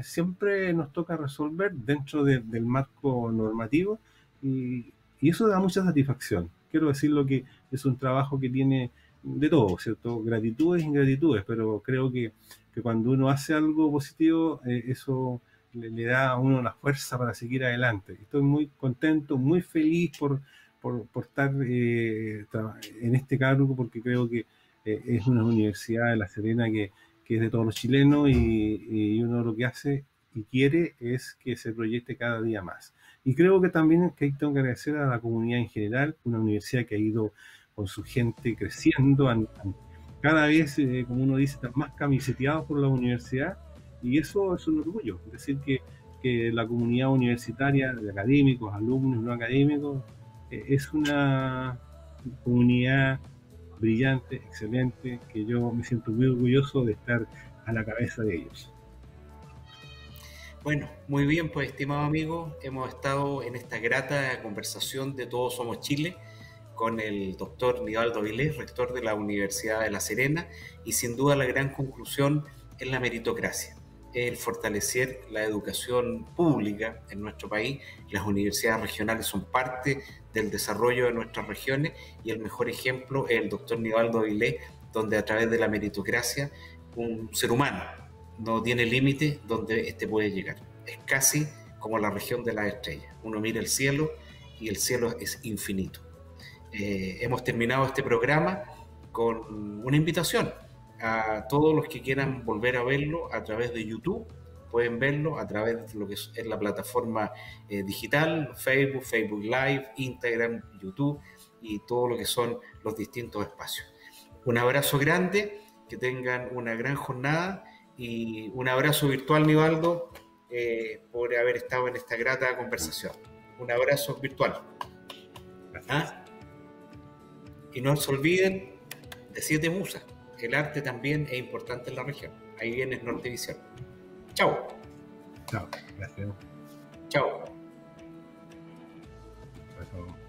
siempre nos toca resolver dentro del marco normativo, y eso da mucha satisfacción. Quiero decirlo que es un trabajo que tiene de todo, ¿cierto? Gratitudes e ingratitudes, pero creo que cuando uno hace algo positivo, eso le da a uno la fuerza para seguir adelante. Estoy muy contento, muy feliz por estar en este cargo, porque creo que es una universidad de La Serena que es de todos los chilenos, y uno lo que hace y quiere es que se proyecte cada día más. Y creo que también tengo que agradecer a la comunidad en general, una universidad que ha ido con su gente creciendo, cada vez, como uno dice, están más camiseteados por la universidad, y eso es un orgullo, es decir, que la comunidad universitaria de académicos, alumnos, no académicos, es una comunidad brillante, excelente, que yo me siento muy orgulloso de estar a la cabeza de ellos. Bueno, muy bien, pues estimado amigo, hemos estado en esta grata conversación de Todos Somos Chile con el doctor Nivaldo Avilés, rector de la Universidad de La Serena, y sin duda la gran conclusión es la meritocracia, el fortalecer la educación pública en nuestro país. Las universidades regionales son parte del desarrollo de nuestras regiones, y el mejor ejemplo es el doctor Nivaldo Avilés, donde a través de la meritocracia un ser humano no tiene límite donde éste puede llegar. Es casi como la región de las estrellas. Uno mira el cielo y el cielo es infinito. hemos terminado este programa con una invitación a todos los que quieran volver a verlo a través de YouTube. Pueden verlo a través de lo que es la plataforma digital, Facebook, Facebook Live, Instagram, YouTube y todo lo que son los distintos espacios. Un abrazo grande, que tengan una gran jornada y un abrazo virtual, Nivaldo, por haber estado en esta grata conversación. Un abrazo virtual. ¿Ah? Y no se olviden de 7 musas. El arte también es importante en la región. Ahí viene Nortevisión. Chao. Chao. Gracias. Chao. Chao.